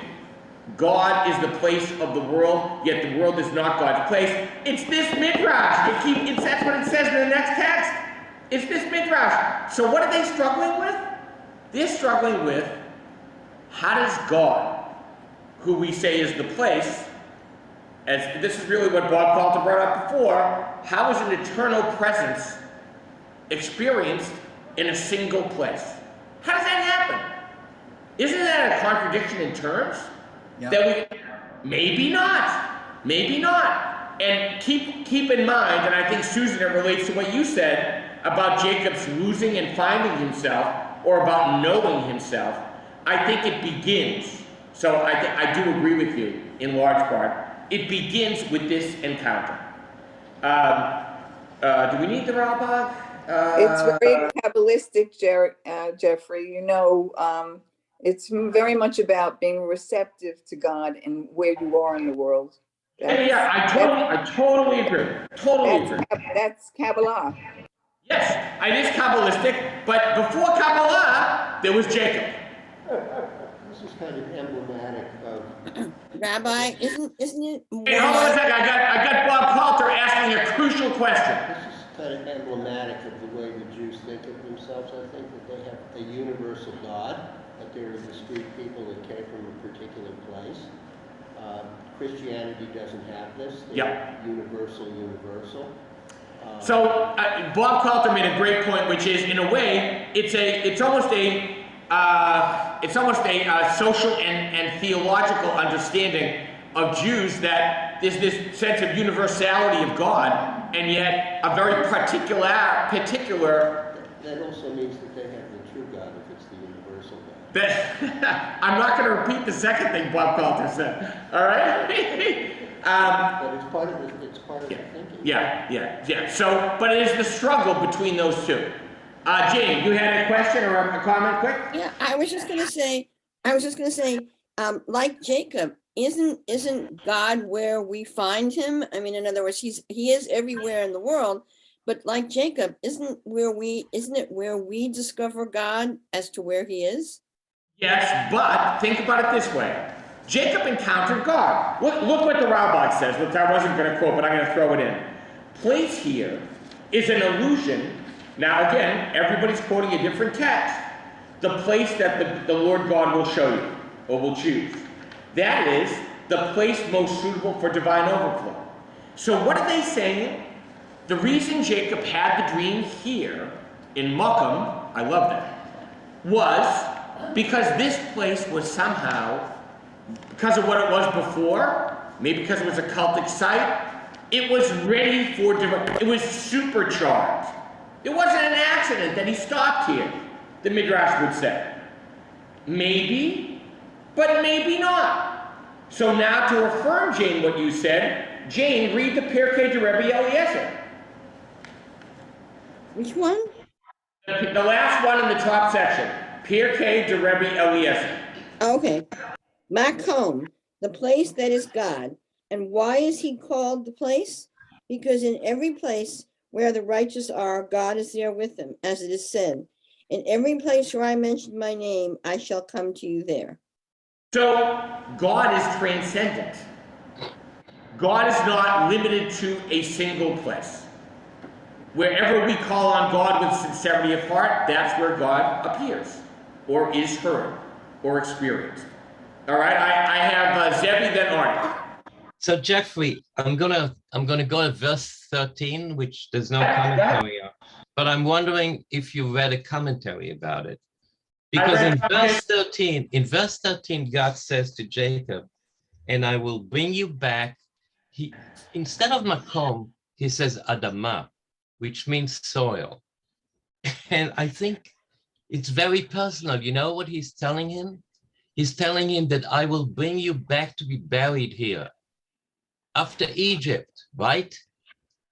God is the place of the world, yet the world is not God's place. It's this midrash. That's what it says in the next text. It's this midrash. So what are they struggling with? They're struggling with, how does God, who we say is the place, as this is really what Bob Coulter brought up before, how is an eternal presence experienced in a single place? How does that happen? Isn't that a contradiction in terms? Yeah. Maybe not. And keep in mind, and I think Susan, it relates to what you said about Jacob's losing and finding himself, or about knowing himself. I think it begins, so I do agree with you in large part, it begins with this encounter. Do we need the rabbi? It's very Kabbalistic, Jeffrey. It's very much about being receptive to God and where you are in the world. I totally agree. That's Kabbalah. Yes, it is Kabbalistic, but before Kabbalah, there was Jacob. This is kind of emblematic of... Rabbi, isn't it? Hey, hold on a second. I got Bob Coulter asking a crucial question. This is kind of emblematic of the way the Jews think of themselves. I think that they have a universal God, that they're a discrete people that came from a particular place. Christianity doesn't have this. They're universal. So Bob Coulter made a great point, which is, in a way, it's almost a social and theological understanding of Jews, that there's this sense of universality of God, and yet a very particular. That also means that they have the true God if it's the universal God. I'm not going to repeat the second thing Bob Coulter said. All right. But it's part of the thinking. Yeah. So, but it is the struggle between those two. Jane, you had a question or a comment, quick? Yeah, I was just gonna say, like Jacob, isn't God where we find him? I mean, in other words, he is everywhere in the world, but like Jacob, isn't it where we discover God as to where he is? Yes, but think about it this way. Jacob encountered God. Look what the Rabbah says, which I wasn't going to quote, but I'm going to throw it in. Place here is an allusion. Now again, everybody's quoting a different text. The place that the Lord God will show you, or will choose. That is the place most suitable for divine overflow. So what are they saying? The reason Jacob had the dream here, in Mukam, I love that, was because this place was somehow, because of what it was before, maybe because it was a cultic site, It was ready for it was supercharged. It wasn't an accident that he stopped here, the Midrash would say. Maybe, but maybe not. So now to affirm, Jane, what you said, Jane, read the Pirkei de Rebbe Eliezer. Which one? The last one in the top section, Pirkei de Rebbe Eliezer. Okay. Makom, the place that is God. And why is he called the place? Because in every place where the righteous are, God is there with them, as it is said, in every place where I mention my name, I shall come to you there. So God is transcendent. God is not limited to a single place. Wherever we call on God with sincerity of heart, that's where God appears, or is heard, or experienced. All right, I have Zebi, then Arnie. So Jeffrey, I'm gonna go to verse 13, which there's no commentary on, but I'm wondering if you read a commentary about it. Because in verse 13, God says to Jacob, and I will bring you back. Instead of makom, he says adama, which means soil. And I think it's very personal. You know what he's telling him? He's telling him that I will bring you back to be buried here. After Egypt, right?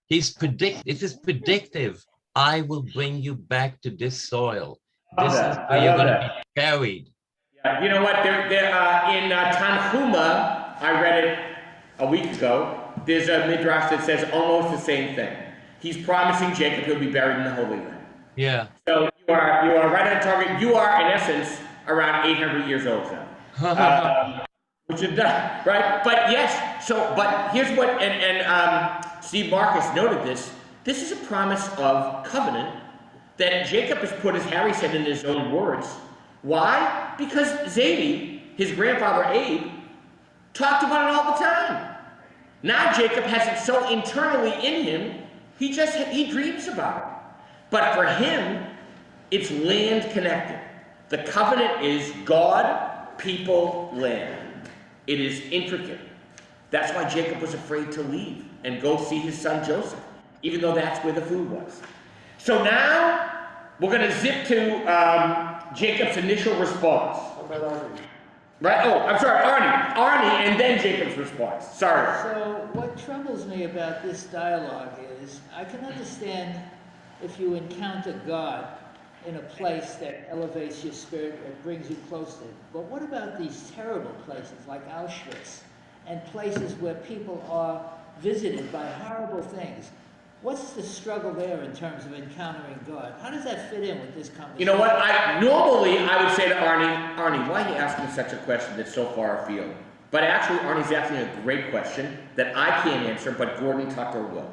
It is predictive. I will bring you back to this soil. This is where you're going to be buried. Yeah, you know what? In Tanhuma, I read it a week ago. There's a midrash that says almost the same thing. He's promising Jacob he'll be buried in the Holy Land. Yeah. So you are right on target. You are, in essence, around 800 years old now. Which is done, right? But yes, but here's what, and Steve Marcus noted this. This is a promise of covenant that Jacob has put, as Harry said in his own words. Why? Because Zadie, his grandfather Abe, talked about it all the time. Now Jacob has it so internally in him, he dreams about it. But for him, it's land connected. The covenant is God, people, land. It is intricate. That's why Jacob was afraid to leave and go see his son Joseph, even though that's where the food was. So now we're going to zip to Jacob's initial response. Right? Oh, I'm sorry, Arnie, and then Jacob's response. Sorry. So what troubles me about this dialogue is I can understand if you encounter God in a place that elevates your spirit or brings you close to it. But what about these terrible places like Auschwitz and places where people are visited by horrible things? What's the struggle there in terms of encountering God? How does that fit in with this conversation? You know what? Normally I would say to Arnie, why are you asking such a question that's so far afield? But actually, Arnie's asking a great question that I can't answer, but Gordon Tucker will.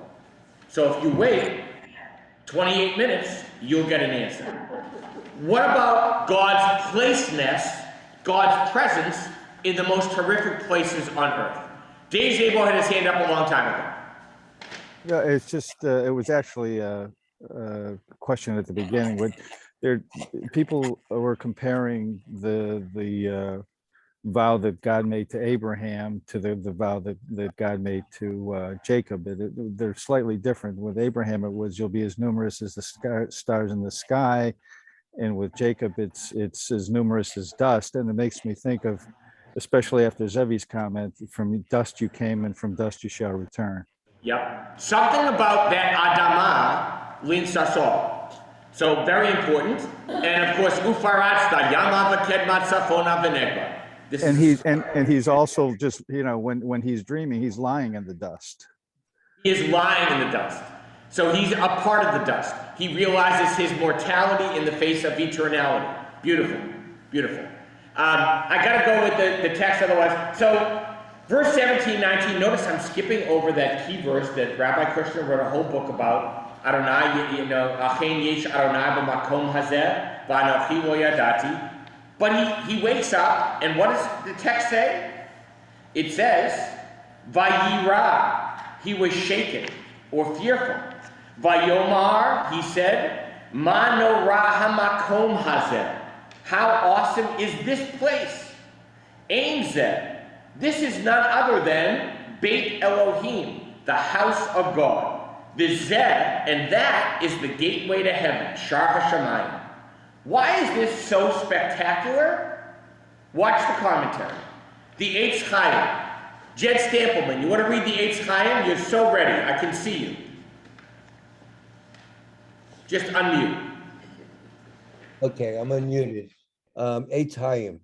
So if you wait 28 minutes, you'll get an answer. What about God's placeness, God's presence in the most horrific places on earth? Dave Zabel had his hand up a long time ago. Yeah, it's just, it was actually a question at the beginning. People were comparing the vow that God made to Abraham to the vow that God made to Jacob. They're slightly different. With Abraham, it was, you'll be as numerous as the stars in the sky. And with Jacob, it's as numerous as dust. And it makes me think of, especially after Zevi's comment, from dust you came and from dust you shall return. Yep. Something about that Adama links us all. So very important. And of course, Ufaratsta, Yama Kedmat Safona Venegba. And he's also just, when he's dreaming, he's lying in the dust. He is lying in the dust. So he's a part of the dust. He realizes his mortality in the face of eternality. Beautiful, beautiful. I got to go with the text otherwise. So verse 17, 19, notice I'm skipping over that key verse that Rabbi Kushner wrote a whole book about. Adonai, Achen Yesh Adonai b'makom hazeh v'anochi lo yadati. But he wakes up, and what does the text say? It says, Vayira, he was shaken or fearful. Vayomar, he said, Ma norah hamakom hazeh. How awesome is this place? Ein zeh. This is none other than Beit Elohim, the house of God. The Zeh, and that is the gateway to heaven, Shar HaShamayim. Why is this so spectacular? Watch the commentary. The Eitz Chaim. Jed Stampleman, you want to read the Eitz Chaim? You're so ready. I can see you. Just unmute. Okay, I'm unmuted. Eitz Chaim.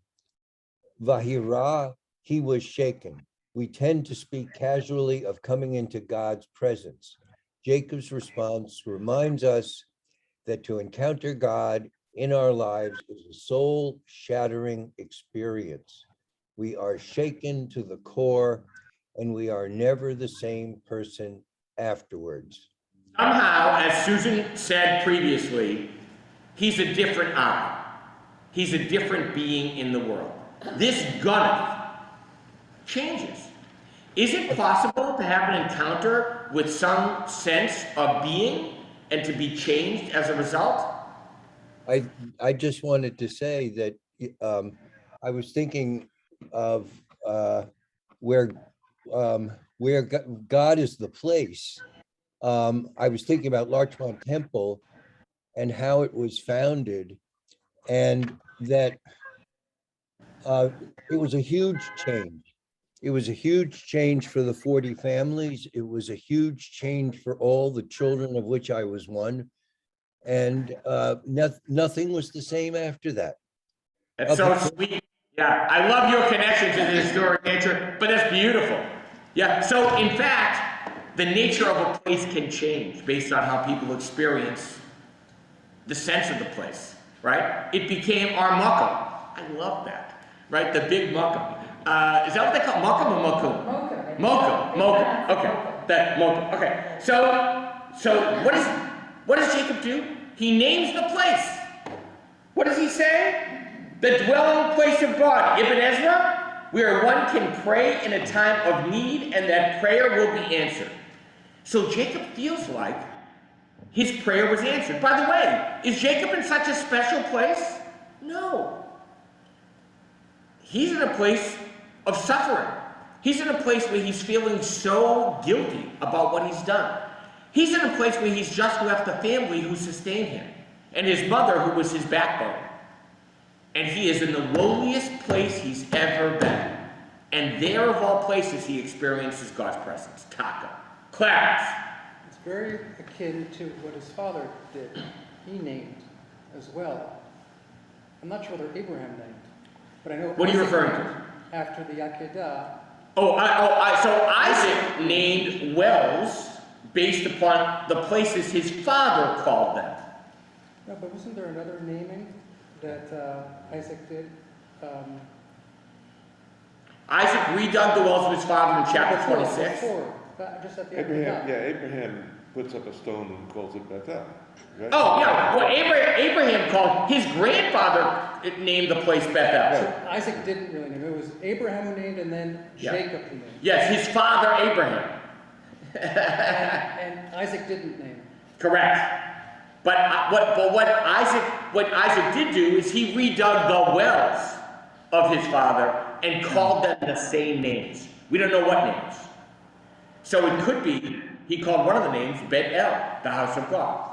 Vahira, he was shaken. We tend to speak casually of coming into God's presence. Jacob's response reminds us that to encounter God in our lives is a soul-shattering experience. We are shaken to the core, and we are never the same person afterwards. Somehow, as Susan said previously, he's a different I. He's a different being in the world. This Gunneth changes. Is it possible to have an encounter with some sense of being and to be changed as a result? I just wanted to say that I was thinking of where God is the place. I was thinking about Larchmont Temple and how it was founded, and that it was a huge change. It was a huge change for the 40 families. It was a huge change for all the children, of which I was one. And nothing was the same after that. That's so sweet. Yeah, I love your connection to the historic nature, but that's beautiful. Yeah, so in fact, the nature of a place can change based on how people experience the sense of the place, right? It became our Makam. I love that, right? The big Makam. Is that what they call Makam or Makum? Mokum. Okay, that Mokum. Okay, so what does Jacob do? He names the place. What does he say? The dwelling place of God. Ibn Ezra, where one can pray in a time of need and that prayer will be answered. So Jacob feels like his prayer was answered. By the way, is Jacob in such a special place? No. He's in a place of suffering. He's in a place where he's feeling so guilty about what he's done. He's in a place where he's just left the family who sustained him and his mother who was his backbone. And he is in the lowliest place he's ever been. And there of all places he experiences God's presence. Taka. Clarence. It's very akin to what his father did. He named as well. I'm not sure whether Abraham named, but I know. What are you referring to? After the Akedah. So Isaac named wells based upon the places his father called them. No, but wasn't there another naming that Isaac did? Isaac redug the wells of his father in chapter 26. Before, just at the Abraham, yeah, Abraham puts up a stone and calls it Bethel. Right? Oh, yeah. Well, Abraham called his grandfather named the place Bethel. So Isaac didn't really name it. It was Abraham who named, and then Jacob who named. Yes, his father Abraham. and Isaac didn't name. Correct. But what Isaac did do is he redug the wells of his father and called them the same names. We don't know what names. So it could be he called one of the names Bet-El, the house of God.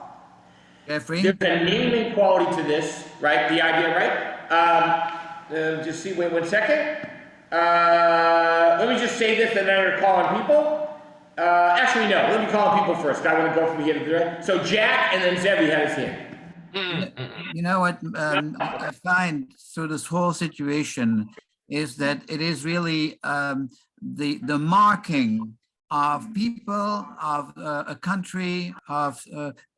Jeffrey? There's a naming quality to this, right? The idea, right? Just see, wait 1 second. Let me just say this and then I'm gonna call on people. Actually, no, let me call on people first. I want to go from here to there. So Jack and then Zevi had his hand. You know what I find through this whole situation is that it is really the marking of people, of a country, of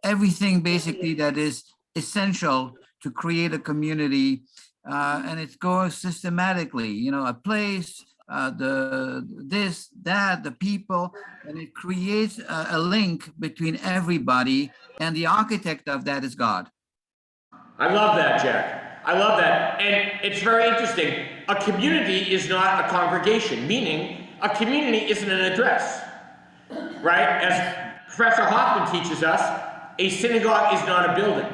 everything basically that is essential to create a community, and it goes systematically. You know, a place, this, that, the people, and it creates a link between everybody, and the architect of that is God. I love that, Jack. I love that. And it's very interesting. A community is not a congregation, meaning a community isn't an address, right? As Professor Hoffman teaches us, a synagogue is not a building.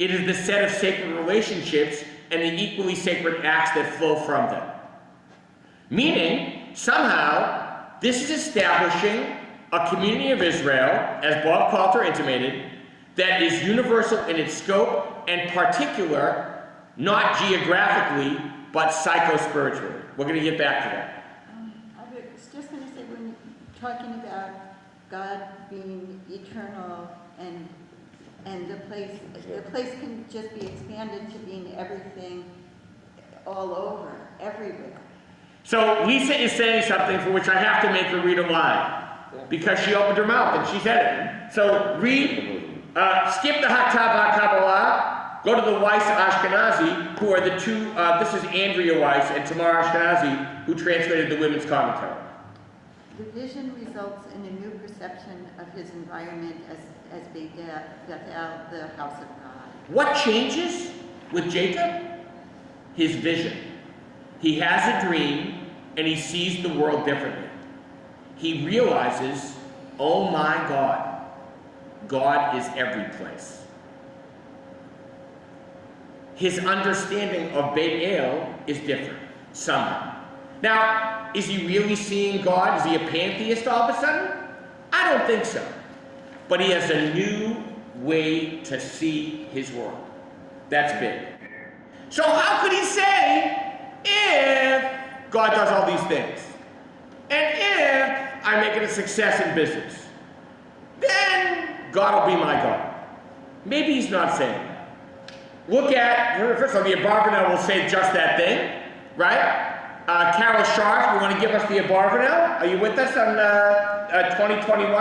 It is the set of sacred relationships and the equally sacred acts that flow from them. Meaning, somehow, this is establishing a community of Israel, as Bob Coulter intimated, that is universal in its scope and particular, not geographically, but psycho-spiritually. We're going to get back to that. I was just going to say, when you're talking about God being eternal and the place can just be expanded to being everything, all over, everywhere. So Lisa is saying something for which I have to make her read a line, because she opened her mouth and she said it. So read, skip the Haktab HaKabbalah, go to the Weiss Ashkenazi, who are the two, this is Andrea Weiss and Tamar Ashkenazi, who translated the Women's Commentary. The vision results in a new perception of his environment as Bethel, the house of God. What changes with Jacob? His vision. He has a dream and he sees the world differently. He realizes, oh my God, God is every place. His understanding of Beit El is different, somehow. Now, is he really seeing God? Is he a pantheist all of a sudden? I don't think so. But he has a new way to see his world. That's big. So how could he say, if God does all these things, and if I make it a success in business, then God will be my God? Maybe he's not saying that. Look at, first of all, the Abarbanel will say just that thing, right? Carol Scharf, you want to give us the Abarbanel? Are you with us on 2021?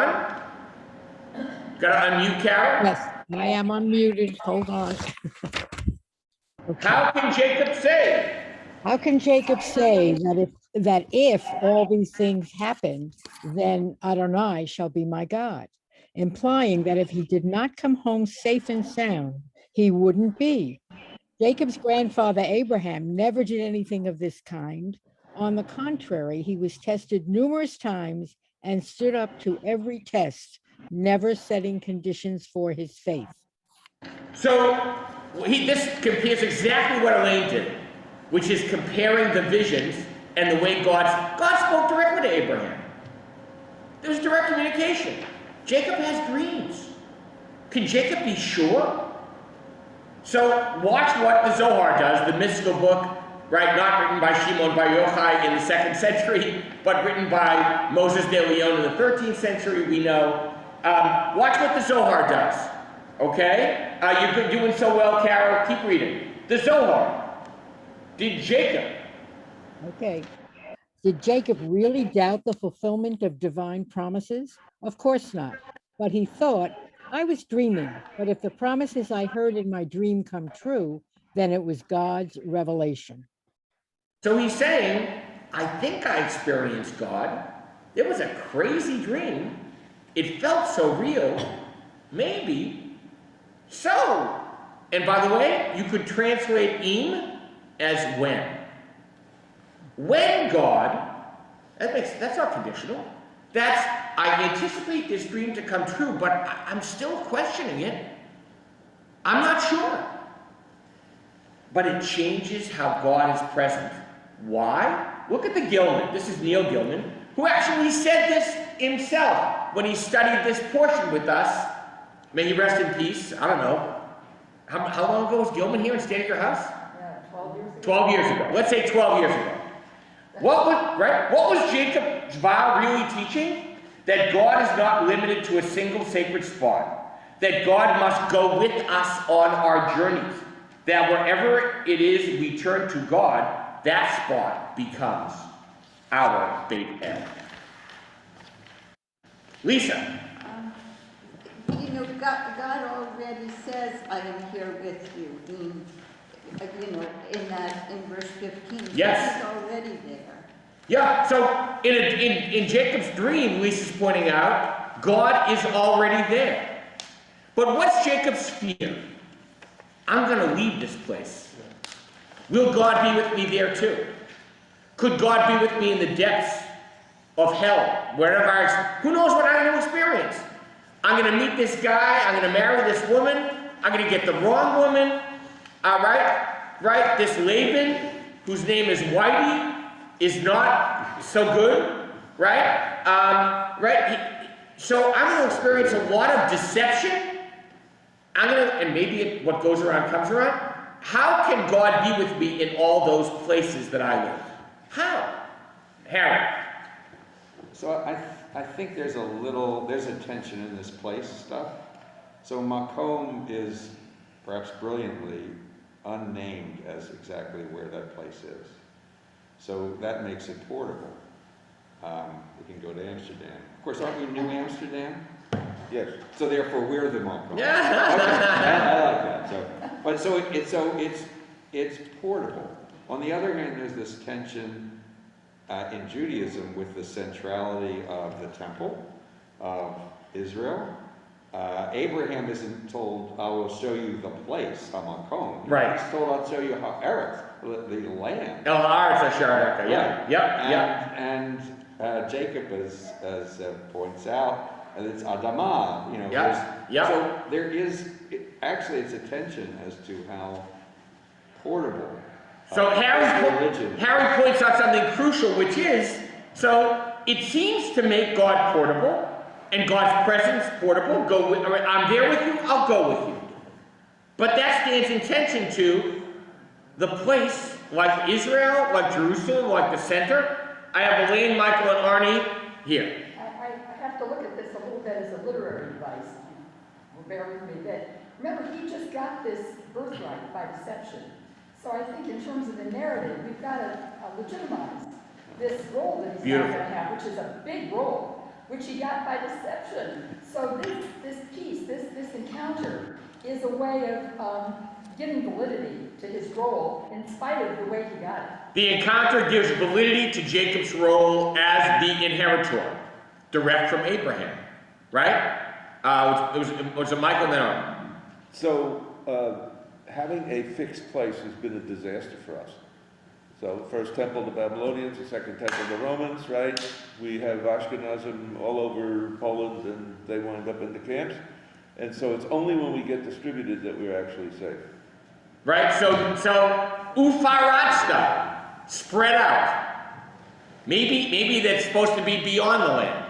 Got to unmute Carol? Yes, I am unmuted. Hold on. Okay. How can Jacob say? How can Jacob say that if all these things happen, then Adonai shall be my God, implying that if he did not come home safe and sound, he wouldn't be. Jacob's grandfather Abraham never did anything of this kind. On the contrary, he was tested numerous times and stood up to every test, never setting conditions for his faith. So this compares exactly what Elaine did, which is comparing the visions and the way God spoke directly to Abraham. There was direct communication. Jacob has dreams. Can Jacob be sure? So watch what the Zohar does, the mystical book, right? Not written by Shimon Bar Yochai in the 2nd century, but written by Moses de Leon in the 13th century, we know. Watch what the Zohar does, okay? You're doing so well, Carol. Keep reading. The Zohar. Did Jacob. Okay. Did Jacob really doubt the fulfillment of divine promises? Of course not. But he thought, I was dreaming, but if the promises I heard in my dream come true, then it was God's revelation. So he's saying, I think I experienced God. It was a crazy dream. It felt so real. Maybe. So. And by the way, you could translate im as when. When God, that's not conditional. That's, I anticipate this dream to come true, but I'm still questioning it. I'm not sure. But it changes how God is present. Why? Look at the Gilman. This is Neil Gilman, who actually said this himself when he studied this portion with us. May he rest in peace. I don't know. How long ago was Gilman here and stayed at your house? Yeah, 12 years ago. 12 years ago. Let's say 12 years ago. What was Jacob's vow really teaching? That God is not limited to a single sacred spot. That God must go with us on our journeys. That wherever it is we turn to God, that spot becomes our Beit El. Lisa. God already says, I am here with you. In verse 15. Yes. He's already there. Yeah, so in Jacob's dream, Lisa's pointing out, God is already there. But what's Jacob's fear? I'm going to leave this place. Will God be with me there too? Could God be with me in the depths of hell, wherever who knows what I'm going to experience? I'm going to meet this guy, I'm going to marry this woman, I'm going to get the wrong woman, right? This Laban, whose name is Whitey, is not so good, right? So I'm going to experience a lot of deception. And maybe what goes around comes around. How can God be with me in all those places that I live? How? Harry. So I think there's a tension in this place stuff. So Makom is perhaps brilliantly unnamed as exactly where that place is. So that makes it portable. We can go to Amsterdam. Of course, aren't we New Amsterdam? Yes. So therefore, we're the Makom. Yeah. I like that. So it's portable. On the other hand, there's this tension in Judaism with the centrality of the temple of Israel. Abraham isn't told, I will show you the place, Hamakom. Right. He's told, I'll show you Eretz, the land. El Haaretz Asher, yeah. And Jacob, as points out, and it's Adamah, So there is, actually it's a tension as to how portable. So Harry points out something crucial, which is, so it seems to make God portable, and God's presence portable. I'm there with you, I'll go with you. But that stands in tension to the place, like Israel, like Jerusalem, like the center. I have Elaine, Michael, and Arnie here. I have to look at this a little bit as a literary device. Bear with me a bit. Remember, he just got this birthright by deception. So I think in terms of the narrative, we've got to legitimize this role that he's now going to have, which is a big role, which he got by deception. So this piece, this encounter, is a way of giving validity to his role in spite of the way he got it. The encounter gives validity to Jacob's role as the inheritor, direct from Abraham, right? It was a Michael and Arnie. So having a fixed place has been a disaster for us. So first temple to Babylonians, the second temple to Romans, right? We have Ashkenazim all over Poland and they wind up in the camps. And so it's only when we get distributed that we're actually safe. Right, so ufaratsta, spread out. Maybe that's supposed to be beyond the land.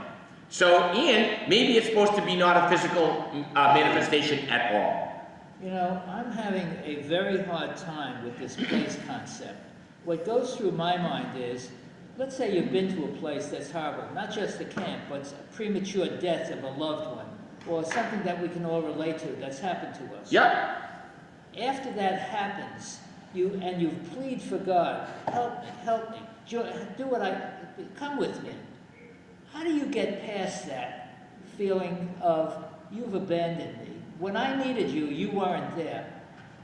So, and maybe it's supposed to be not a physical manifestation at all. You know, I'm having a very hard time with this place concept. What goes through my mind is, let's say you've been to a place that's horrible, not just a camp, but a premature death of a loved one, or something that we can all relate to that's happened to us. Yep. After that happens, you plead for God, help me, do what come with me. How do you get past that feeling of you've abandoned me? When I needed you, you weren't there.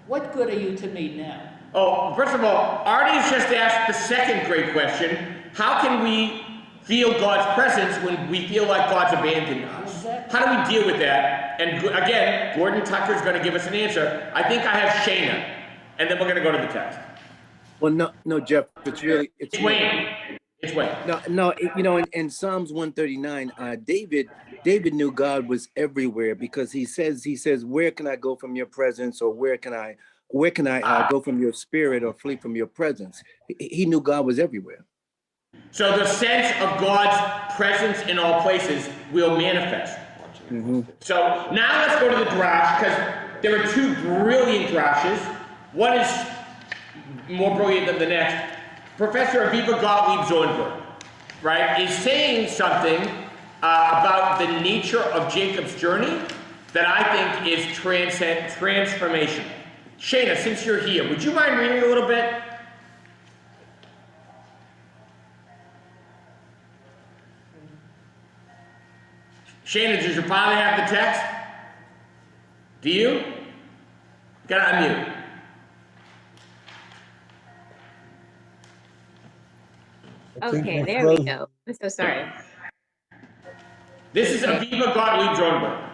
What good are you to me now? Oh, first of all, Artie's just asked the second great question. How can we feel God's presence when we feel like God's abandoned us? Exactly. How do we deal with that? And again, Gordon Tucker's going to give us an answer. I think I have Shayna, and then we're going to go to the text. Well, no, Jeff, it's Wayne. It's Wayne. No, in Psalms 139, David knew God was everywhere because he says, where can I go from your presence, or where can I go from your spirit or flee from your presence? He knew God was everywhere. So the sense of God's presence in all places will manifest. Mm-hmm. So now let's go to the drash, because there are two brilliant drashes. One is more brilliant than the next. Professor Aviva Gottlieb Zornberg, right, is saying something about the nature of Jacob's journey that I think is transformational. Shayna, since you're here, would you mind reading a little bit? Shayna, does your father have the text? Do you? You gotta unmute. Okay, there we go. I'm so sorry. This is Aviva Gottlieb Zornberg.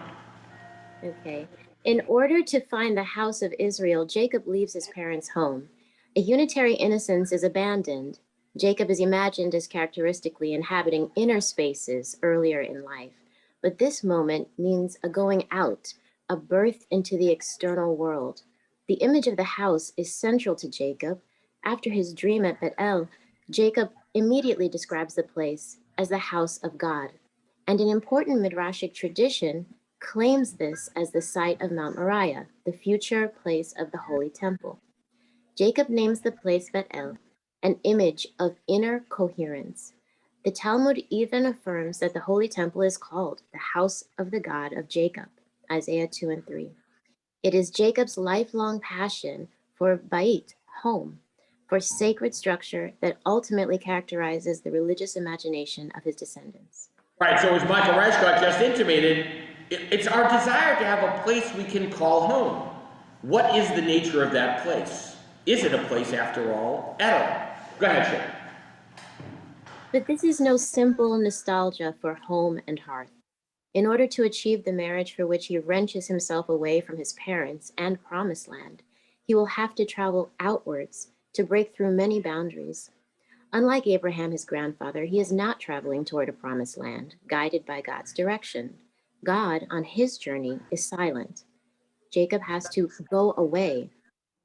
Okay. In order to find the house of Israel, Jacob leaves his parents' home. A unitary innocence is abandoned. Jacob is imagined as characteristically inhabiting inner spaces earlier in life. But this moment means a going out, a birth into the external world. The image of the house is central to Jacob. After his dream at Bethel, Jacob immediately describes the place as the house of God. and an important Midrashic tradition claims this as the site of Mount Moriah, the future place of the Holy Temple. Jacob names the place Bet-El, an image of inner coherence. The Talmud even affirms that the Holy Temple is called the house of the God of Jacob, Isaiah 2 and 3. It is Jacob's lifelong passion for Bait, home, for sacred structure that ultimately characterizes the religious imagination of his descendants. Right, so as Michael Reichgott just intimated, it's our desire to have a place we can call home. What is the nature of that place? Is it a place after all, at all? Go ahead, Sharon. But this is no simple nostalgia for home and hearth. In order to achieve the marriage for which he wrenches himself away from his parents and promised land, he will have to travel outwards to break through many boundaries. Unlike Abraham, his grandfather, he is not traveling toward a promised land, guided by God's direction. God, on his journey, is silent. Jacob has to go away,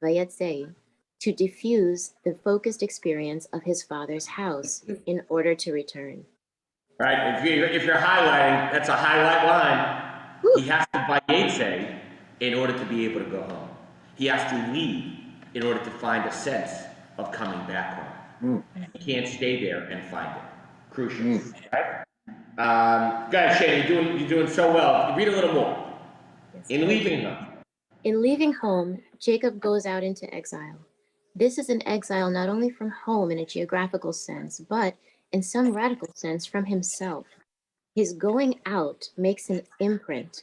vayetzei, to diffuse the focused experience of his father's house in order to return. Right, if you're highlighting, that's a highlight line. He has to vayetze in order to be able to go home. He has to leave in order to find a sense of coming back home. He can't stay there and find it. Crucial, right? Go ahead, Shane, you're doing so well. Read a little more. In leaving home. In leaving home, Jacob goes out into exile. This is an exile not only from home in a geographical sense, but in some radical sense from himself. His going out makes an imprint.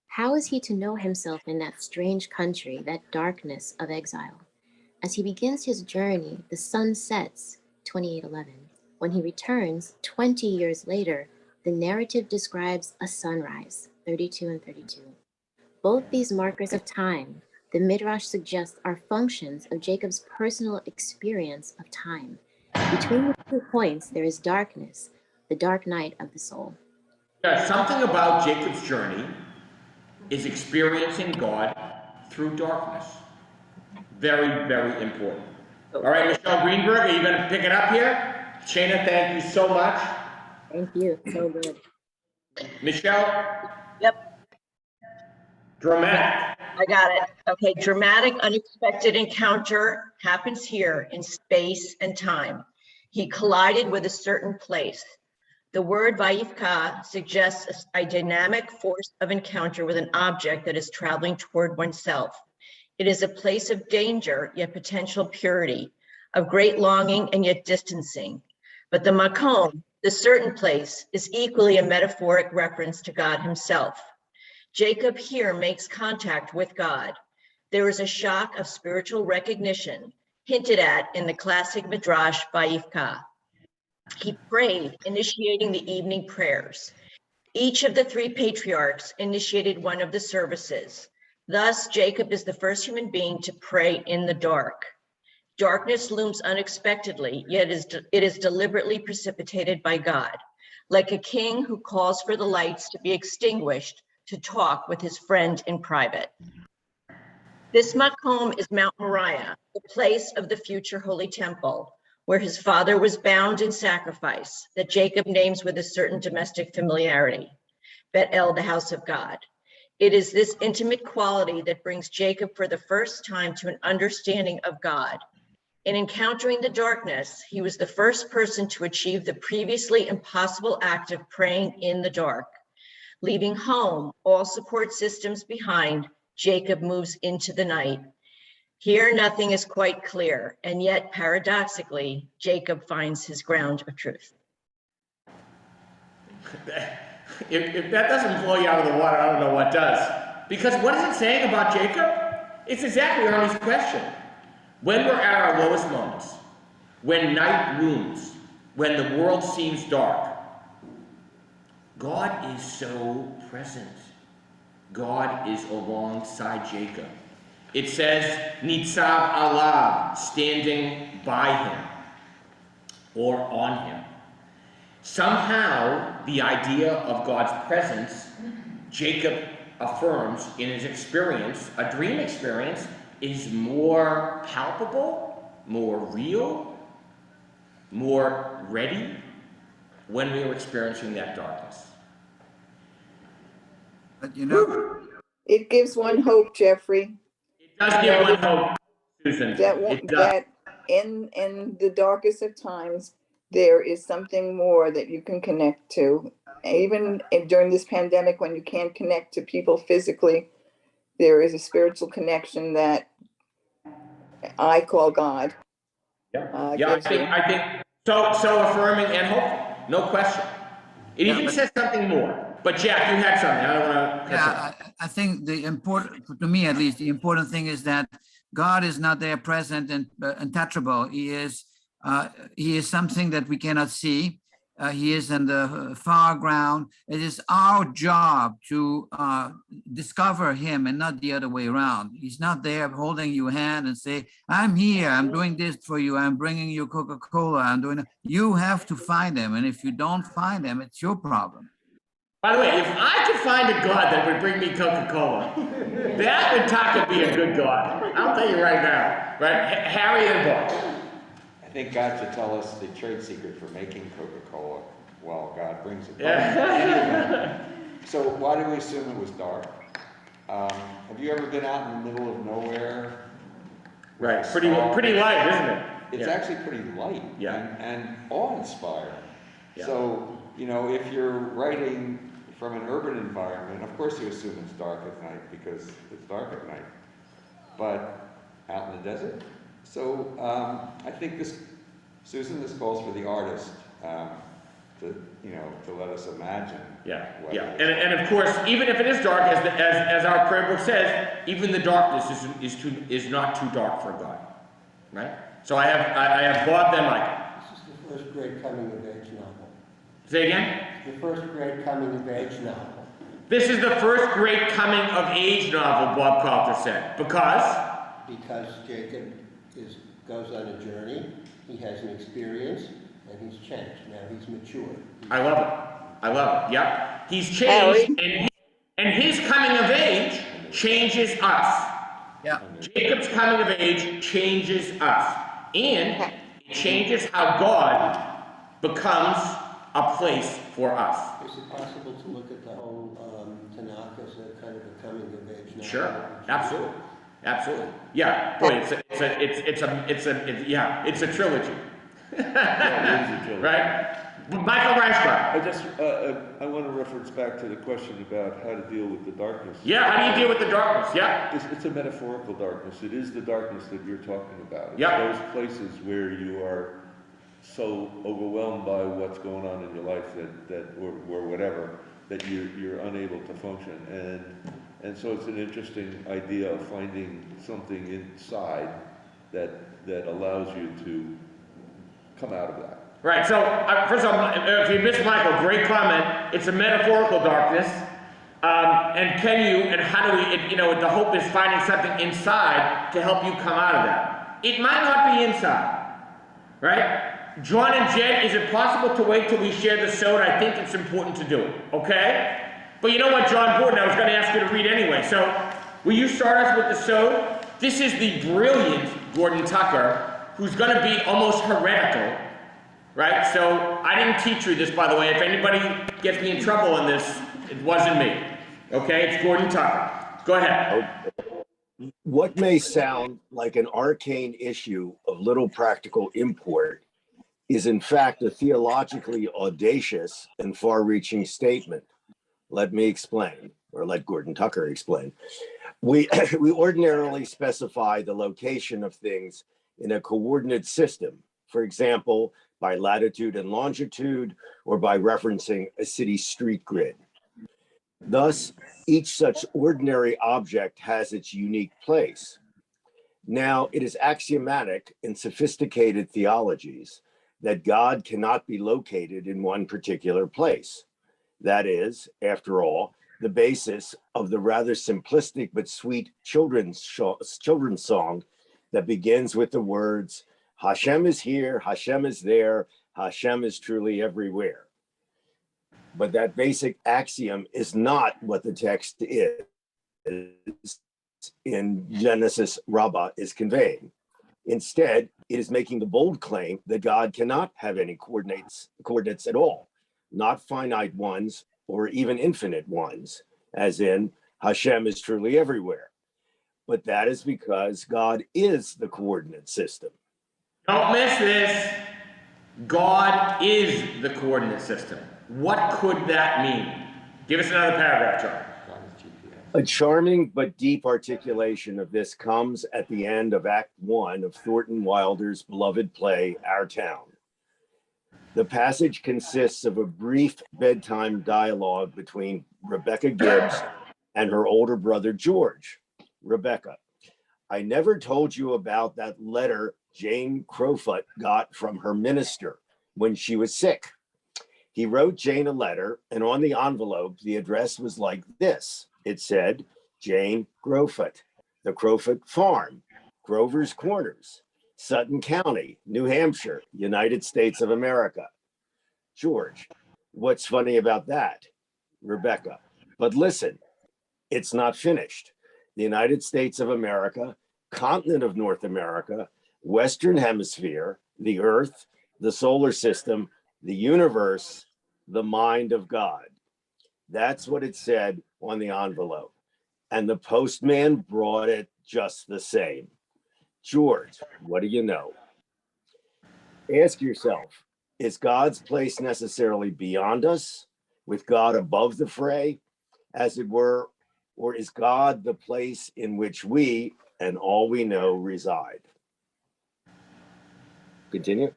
How is he to know himself in that strange country, that darkness of exile? As he begins his journey, the sun sets, 28:11. When he returns, 20 years later, the narrative describes a sunrise, 32 and 32. Both these markers of time, the Midrash suggests, are functions of Jacob's personal experience of time. Between the 2 points, there is darkness, the dark night of the soul. Yeah, something about Jacob's journey is experiencing God through darkness. Very, very important. All right, Michelle Greenberg, are you going to pick it up here? Shana, thank you so much. Thank you, so good. Michelle? Yep. Dramatic. I got it. Okay, dramatic, unexpected encounter happens here in space and time. He collided with a certain place. The word vayivka suggests a dynamic force of encounter with an object that is traveling toward oneself. It is a place of danger, yet potential purity, of great longing and yet distancing. But the makom, the certain place, is equally a metaphoric reference to God himself. Jacob here makes contact with God. There is a shock of spiritual recognition hinted at in the classic Midrash Vayivka. He prayed, initiating the evening prayers. Each of the 3 patriarchs initiated one of the services. Thus, Jacob is the first human being to pray in the dark. Darkness looms unexpectedly, yet it is deliberately precipitated by God, like a king who calls for the lights to be extinguished to talk with his friend in private. This makom is Mount Moriah, the place of the future Holy Temple, where his father was bound in sacrifice, that Jacob names with a certain domestic familiarity, Bet-El, the house of God. It is this intimate quality that brings Jacob for the first time to an understanding of God. In encountering the darkness, he was the first person to achieve the previously impossible act of praying in the dark. Leaving home, all support systems behind, Jacob moves into the night. Here, nothing is quite clear, and yet, paradoxically, Jacob finds his ground of truth. If that doesn't blow you out of the water, I don't know what does. Because what is it saying about Jacob? It's exactly Arnie's question. When we're at our lowest moments, when night looms, when the world seems dark, God is so present. God is alongside Jacob. It says, Nitzav alav, standing by him or on him. Somehow, the idea of God's presence, Jacob affirms in his experience, a dream experience, is more palpable, more real, more ready when we are experiencing that darkness. But you know, It gives one hope, Jeffrey. It does give one hope, Susan. It does. That in the darkest of times, there is something more that you can connect to. Even during this pandemic, when you can't connect to people physically, there is a spiritual connection that I call God. Yeah, I think so affirming and hopeful, no question. It even says something more. But Jack, you had something. I don't want to. Yeah, I think the important, to me at least, the important thing is that God is not there present and untouchable. He is something that we cannot see. He is in the far ground. It is our job to discover him and not the other way around. He's not there holding your hand and say, I'm here, I'm doing this for you, I'm bringing you Coca-Cola, I'm doing it. You have to find him. And if you don't find him, it's your problem. By the way, if I could find a God that would bring me Coca-Cola, that would talk to be a good God. I'll tell you right now, right? Harry and Bob. I think God should tell us the trade secret for making Coca-Cola while God brings it. Yeah. So why do we assume it was dark? Have you ever been out in the middle of nowhere? Right, pretty light, isn't it? It's actually pretty light and awe-inspiring. Yeah. So, you know, if you're writing from an urban environment, of course you assume it's dark at night because it's dark at night. But out in the desert? So I think this, Susan, this calls for the artist to let us imagine. Yeah, yeah. And of course, even if it is dark, as our prayer book says, even the darkness is not too dark for God, right? So I have Bob, then Michael. This is the first great coming of age novel. Say again? The first great coming of age novel. This is the first great coming of age novel, Bob Coulter said. Because Jacob goes on a journey, he has an experience, and he's changed. Now he's mature. I love it. Yep. He's changed, and his coming of age changes us. Yeah. Jacob's coming of age changes us. And it changes how God becomes a place for us. Is it possible to look at the whole Tanakh as a kind of a coming of age novel? Sure, absolutely. Yeah, boy, it's a trilogy. Right? Michael Reichbach. I want to reference back to the question about how to deal with the darkness. Yeah, how do you deal with the darkness? Yeah. It's a metaphorical darkness. It is the darkness that you're talking about. It's yep. those places where you are so overwhelmed by what's going on in your life or whatever, that you're unable to function. And so it's an interesting idea of finding something inside that allows you to come out of that. Right, so first of all, if you missed Michael, great comment. It's a metaphorical darkness. And how do we, the hope is finding something inside to help you come out of that. It might not be inside, right? John and Jed, is it possible to wait till we share the soda? I think it's important to do it, okay? But you know what, John Gordon, I was going to ask you to read anyway. So, will you start us with the soda? This is the brilliant Gordon Tucker, who's going to be almost heretical, right? So, I didn't teach you this, by the way. If anybody gets me in trouble on this, it wasn't me, okay? It's Gordon Tucker. Go ahead. What may sound like an arcane issue of little practical import is in fact a theologically audacious and far-reaching statement. Let me explain, or let Gordon Tucker explain. We ordinarily specify the location of things in a coordinate system, for example, by latitude and longitude, or by referencing a city street grid. Thus, each such ordinary object has its unique place. Now, it is axiomatic in sophisticated theologies that God cannot be located in one particular place. That is, after all, the basis of the rather simplistic but sweet children's song that begins with the words, Hashem is here, Hashem is there, Hashem is truly everywhere. But that basic axiom is not what the text is in Genesis Rabbah is conveying. Instead, it is making the bold claim that God cannot have any coordinates at all, not finite ones or even infinite ones, as in Hashem is truly everywhere. But that is because God is the coordinate system. Don't miss this. God is the coordinate system. What could that mean? Give us another paragraph, John. A charming but deep articulation of this comes at the end of Act 1 of Thornton Wilder's beloved play, Our Town. The passage consists of a brief bedtime dialogue between Rebecca Gibbs and her older brother, George. Rebecca, I never told you about that letter Jane Crowfoot got from her minister when she was sick. He wrote Jane a letter, and on the envelope, the address was like this. It said, Jane Crowfoot, the Crowfoot Farm, Grover's Corners, Sutton County, New Hampshire, United States of America. George, what's funny about that? Rebecca, but listen, it's not finished. The United States of America, continent of North America, Western Hemisphere, the Earth, the solar system, the universe, the mind of God. That's what it said on the envelope. And the postman brought it just the same. George, what do you know? Ask yourself, is God's place necessarily beyond us, with God above the fray, as it were, or is God the place in which we and all we know reside? Continue.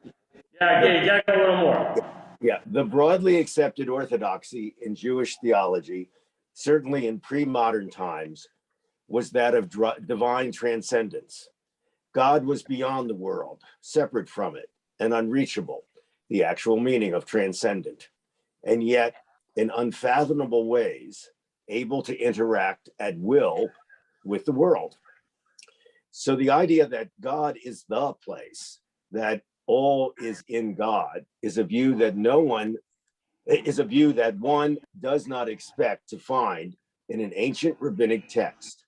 Yeah, you gotta go a little more. Yeah, the broadly accepted orthodoxy in Jewish theology, certainly in pre-modern times, was that of divine transcendence. God was beyond the world, separate from it, and unreachable, the actual meaning of transcendent, and yet in unfathomable ways, able to interact at will with the world. So the idea that God is the place, that all is in God, is a view that one does not expect to find in an ancient rabbinic text,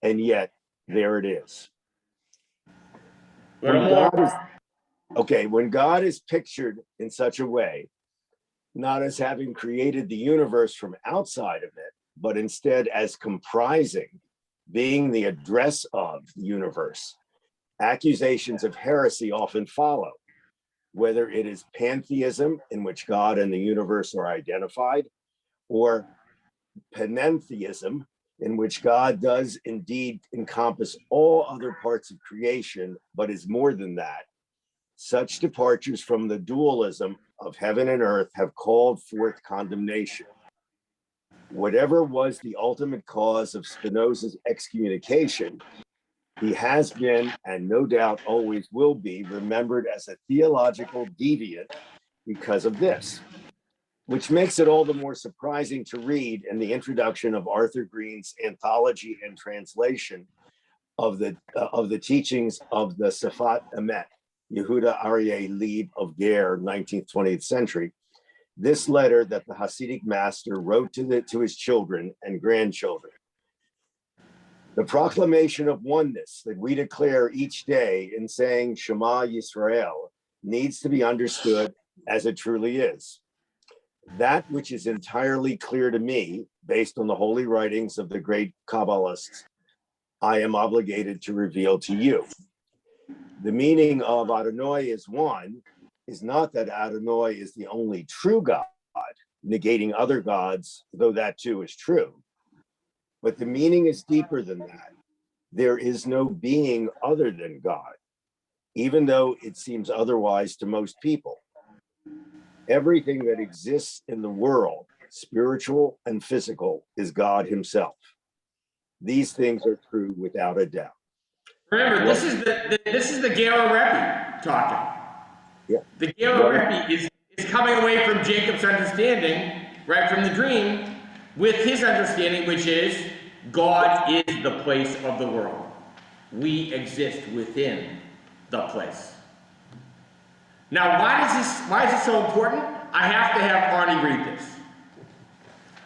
and yet there it is. When God is pictured in such a way, not as having created the universe from outside of it, but instead as comprising, being the address of the universe, accusations of heresy often follow, whether it is pantheism, in which God and the universe are identified, or panentheism, in which God does indeed encompass all other parts of creation, but is more than that. Such departures from the dualism of heaven and earth have called forth condemnation. Whatever was the ultimate cause of Spinoza's excommunication, he has been, and no doubt always will be, remembered as a theological deviant because of this, which makes it all the more surprising to read in the introduction of Arthur Green's anthology and translation of the teachings of the Sefat Emet, Yehuda Aryeh Leib of Ger, 19th, 20th century, this letter that the Hasidic master wrote to his children and grandchildren. The proclamation of oneness that we declare each day in saying Shema Yisrael needs to be understood as it truly is. That which is entirely clear to me, based on the holy writings of the great Kabbalists, I am obligated to reveal to you. The meaning of Adonai is one is not that Adonai is the only true God, negating other gods, though that too is true. But the meaning is deeper than that. There is no being other than God, even though it seems otherwise to most people. Everything that exists in the world, spiritual and physical, is God himself. These things are true without a doubt. Remember, this is the Gera Rebbe talking. Yeah. The Gera Rebbe is coming away from Jacob's understanding, right from the dream, with his understanding, which is God is the place of the world. We exist within the place. Now, why is this so important? I have to have Arnie read this.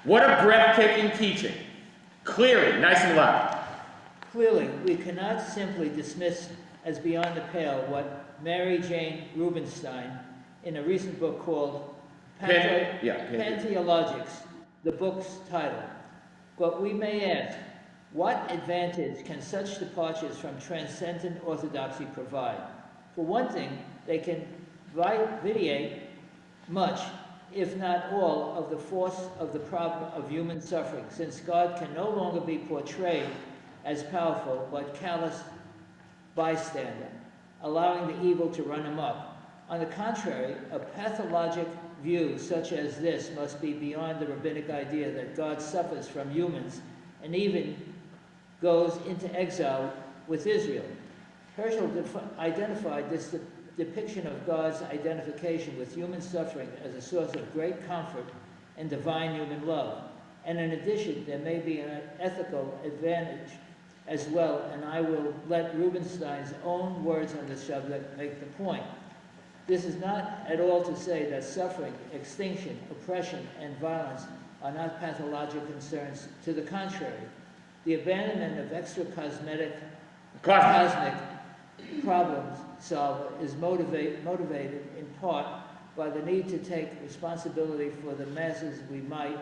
What a breathtaking teaching. Clearly, nice and loud. Clearly, we cannot simply dismiss as beyond the pale what Mary Jane Rubenstein, in a recent book called Pantheologics, the book's title, But we may ask, what advantage can such departures from transcendent orthodoxy provide? For one thing, they can vitiate much, if not all, of the force of the problem of human suffering, since God can no longer be portrayed as powerful but callous bystander, allowing the evil to run amok. On the contrary, a pathologic view such as this must be beyond the rabbinic idea that God suffers from humans and even goes into exile with Israel. Herschel identified this depiction of God's identification with human suffering as a source of great comfort and divine human love. And in addition, there may be an ethical advantage as well, and I will let Rubinstein's own words on this subject make the point. This is not at all to say that suffering, extinction, oppression, and violence are not pathologic concerns. To the contrary, the abandonment of extra cosmic problem solver is motivated in part by the need to take responsibility for the masses we make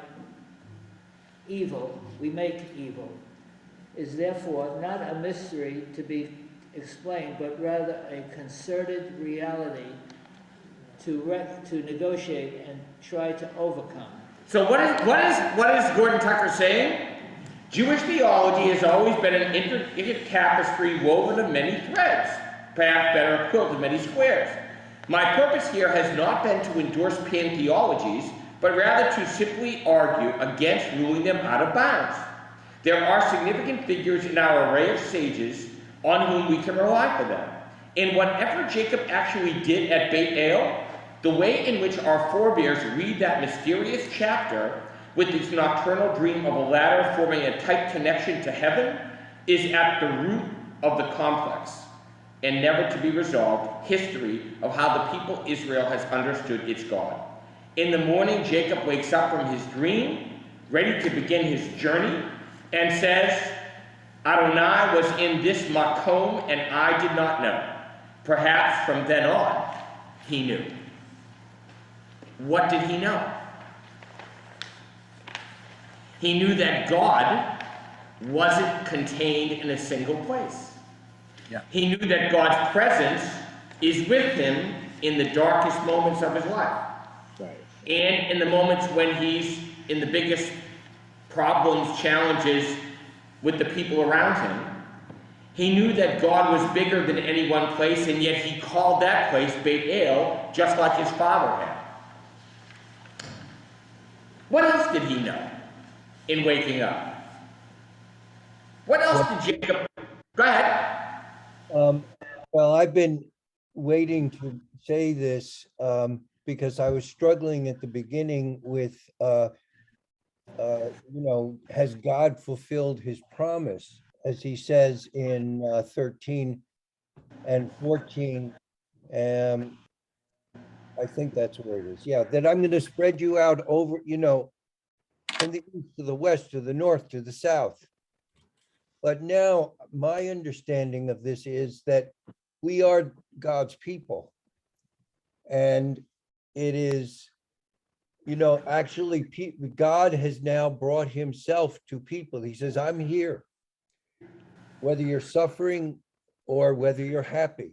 evil, is therefore not a mystery to be explained, but rather a concerted reality to negotiate and try to overcome. So what is Gordon Tucker saying? Jewish theology has always been an intricate tapestry woven of many threads, perhaps better a quilt of many squares. My purpose here has not been to endorse pantheologies, but rather to simply argue against ruling them out of bounds. There are significant figures in our array of sages on whom we can rely for them. In whatever Jacob actually did at Beit El, the way in which our forebears read that mysterious chapter with its nocturnal dream of a ladder forming a tight connection to heaven is at the root of the complex and never to be resolved history of how the people Israel has understood its God. In the morning, Jacob wakes up from his dream, ready to begin his journey, and says, Adonai was in this makom and I did not know. Perhaps from then on, he knew. What did he know? He knew that God wasn't contained in a single place. Yeah. He knew that God's presence is with him in the darkest moments of his life. Right. And in the moments when he's in the biggest problems, challenges with the people around him. He knew that God was bigger than any one place, and yet he called that place Beit El, just like his father had. What else did he know in waking up? What else did Jacob... Go ahead. Well, I've been waiting to say this because I was struggling at the beginning with, has God fulfilled his promise? As he says in 13 and 14, I think that's where it is. Yeah, that I'm going to spread you out over, from the east to the west, to the north, to the south. But now my understanding of this is that we are God's people. And it is, actually God has now brought himself to people. He says, I'm here, whether you're suffering or whether you're happy.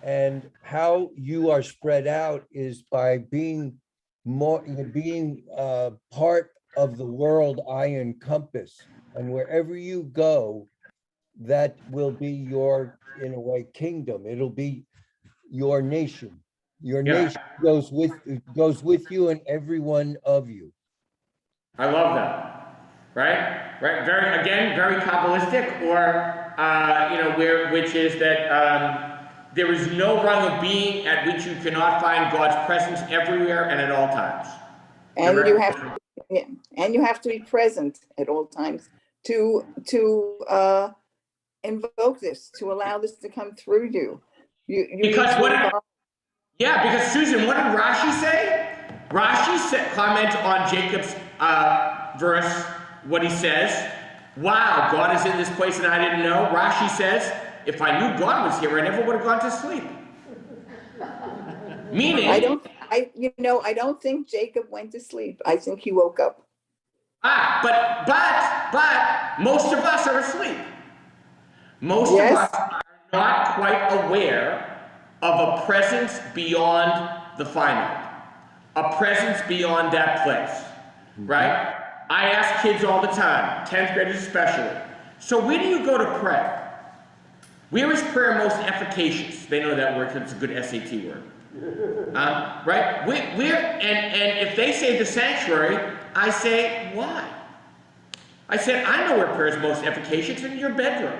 And how you are spread out is by being part of the world I encompass. And wherever you go, that will be your, in a way, kingdom. It'll be your nation. Your nation goes with you and every one of you. I love that. Right? Very Kabbalistic, or, which is that there is no rung of being at which you cannot find God's presence everywhere and at all times. And you have to be present at all times to invoke this, to allow this to come through you. Because Susan, what did Rashi say? Rashi comments on Jacob's verse, what he says, wow, God is in this place and I didn't know. Rashi says, if I knew God was here, I never would have gone to sleep. Meaning, I don't think Jacob went to sleep. I think he woke up. But most of us are asleep. Most of us are not quite aware of a presence beyond the finite, a presence beyond that place, right? I ask kids all the time, 10th graders especially, so where do you go to pray? Where is prayer most efficacious? They know that word because it's a good SAT word. Right? And if they say the sanctuary, I say, why? I said, I know where prayer is most efficacious, in your bedroom.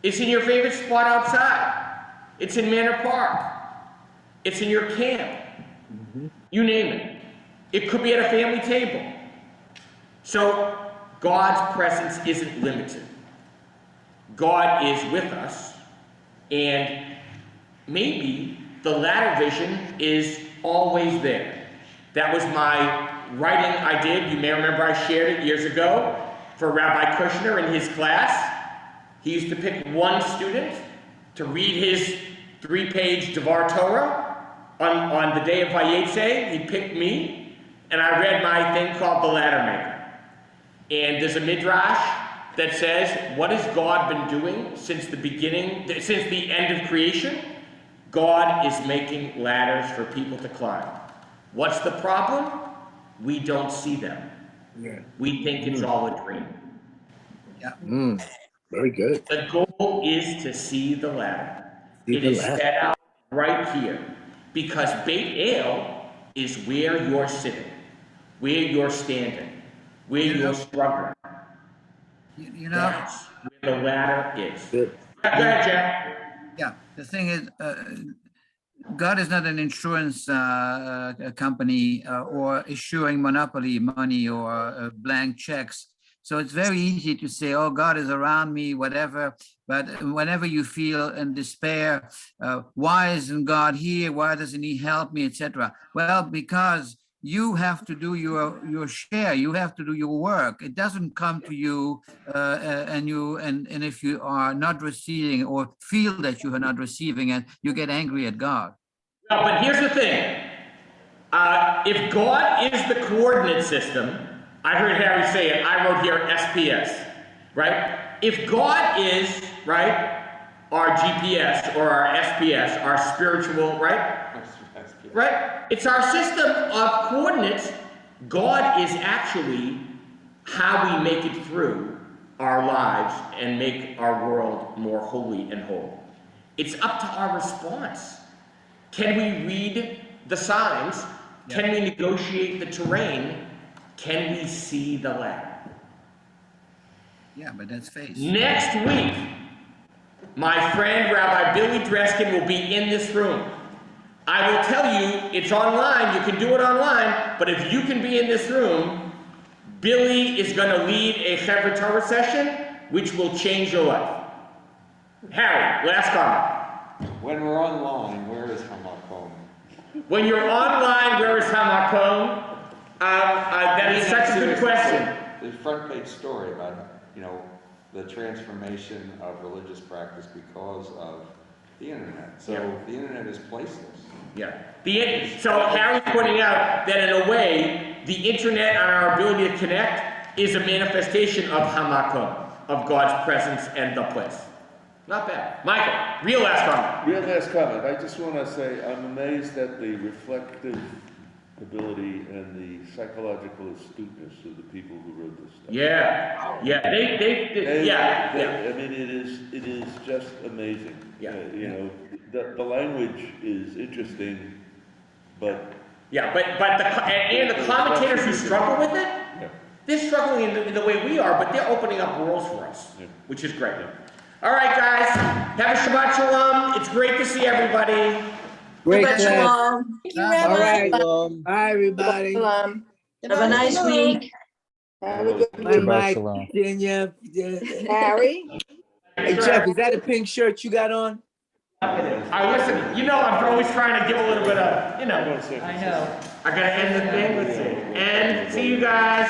It's in your favorite spot outside. It's in Manor Park. It's in your camp. You name it. It could be at a family table. So God's presence isn't limited. God is with us, and maybe the latter vision is always there. That was my writing I did. You may remember I shared it years ago for Rabbi Kushner in his class. He used to pick one student to read his 3-page Devar Torah on the day of Vayetze. He picked me, and I read my thing called The Ladder Maker. And there's a midrash that says, what has God been doing since the beginning, since the end of creation? God is making ladders for people to climb. What's the problem? We don't see them. Yeah. We think it's all a dream. Yeah. Very good. The goal is to see the ladder. See It the is ladder. set out right here, because Beit El is where you're sitting, where you're standing, where you're struggling. You know, That's where the ladder is. Good. Go ahead, Jeff. yeah, the thing is, God is not an insurance company or issuing monopoly money or blank checks. So it's very easy to say, oh, God is around me, whatever. But whenever you feel in despair, why isn't God here? Why doesn't he help me, etc.? Well, because you have to do your share. You have to do your work. It doesn't come to you, and if you are not receiving or feel that you are not receiving it, you get angry at God. No, but here's the thing. If God is the coordinate system, I heard Harry say it, I wrote here SPS, right? If God is, right, our GPS or our SPS, our spiritual, right? Right? It's our system of coordinates. God is actually how we make it through our lives and make our world more holy and whole. It's up to our response. Can we read the signs? Can we negotiate the terrain? Can we see the ladder? Yeah, but that's faith. Next week, my friend Rabbi Billy Dreskin will be in this room. I will tell you, it's online, you can do it online, but if you can be in this room, Billy is going to lead a Chevrah Torah session, which will change your life. Harry, last comment. When we're online, where is Hamakom? When you're online, where is Hamakom? That is such a good question. The front page story about, the transformation of religious practice because of the internet. So the internet is placeless. Yeah. So Harry's pointing out that in a way, the internet and our ability to connect is a manifestation of Hamakom, of God's presence and the place. Not bad. Michael, real last comment. Real last comment. I just want to say I'm amazed at the reflective ability and the psychological astuteness of the people who wrote this stuff. Yeah. Yeah. I mean, it is just amazing. Yeah. The language is interesting, but the commentators who struggle with it, they're struggling in the way we are, but they're opening up worlds for us, which is great. All right, guys, have a Shabbat Shalom. It's great to see everybody. Great. Shabbat Shalom. Thank you, Rabbi. All right. Bye, everybody. Shalom. Have a nice week. Have a good Bye, week. Mike. Shalom. Virginia. Harry? Hey, Jeff, is that a pink shirt you got on? Listen, I'm always trying to give a little bit of, I know. I gotta end the thing. Let's see. And see you guys.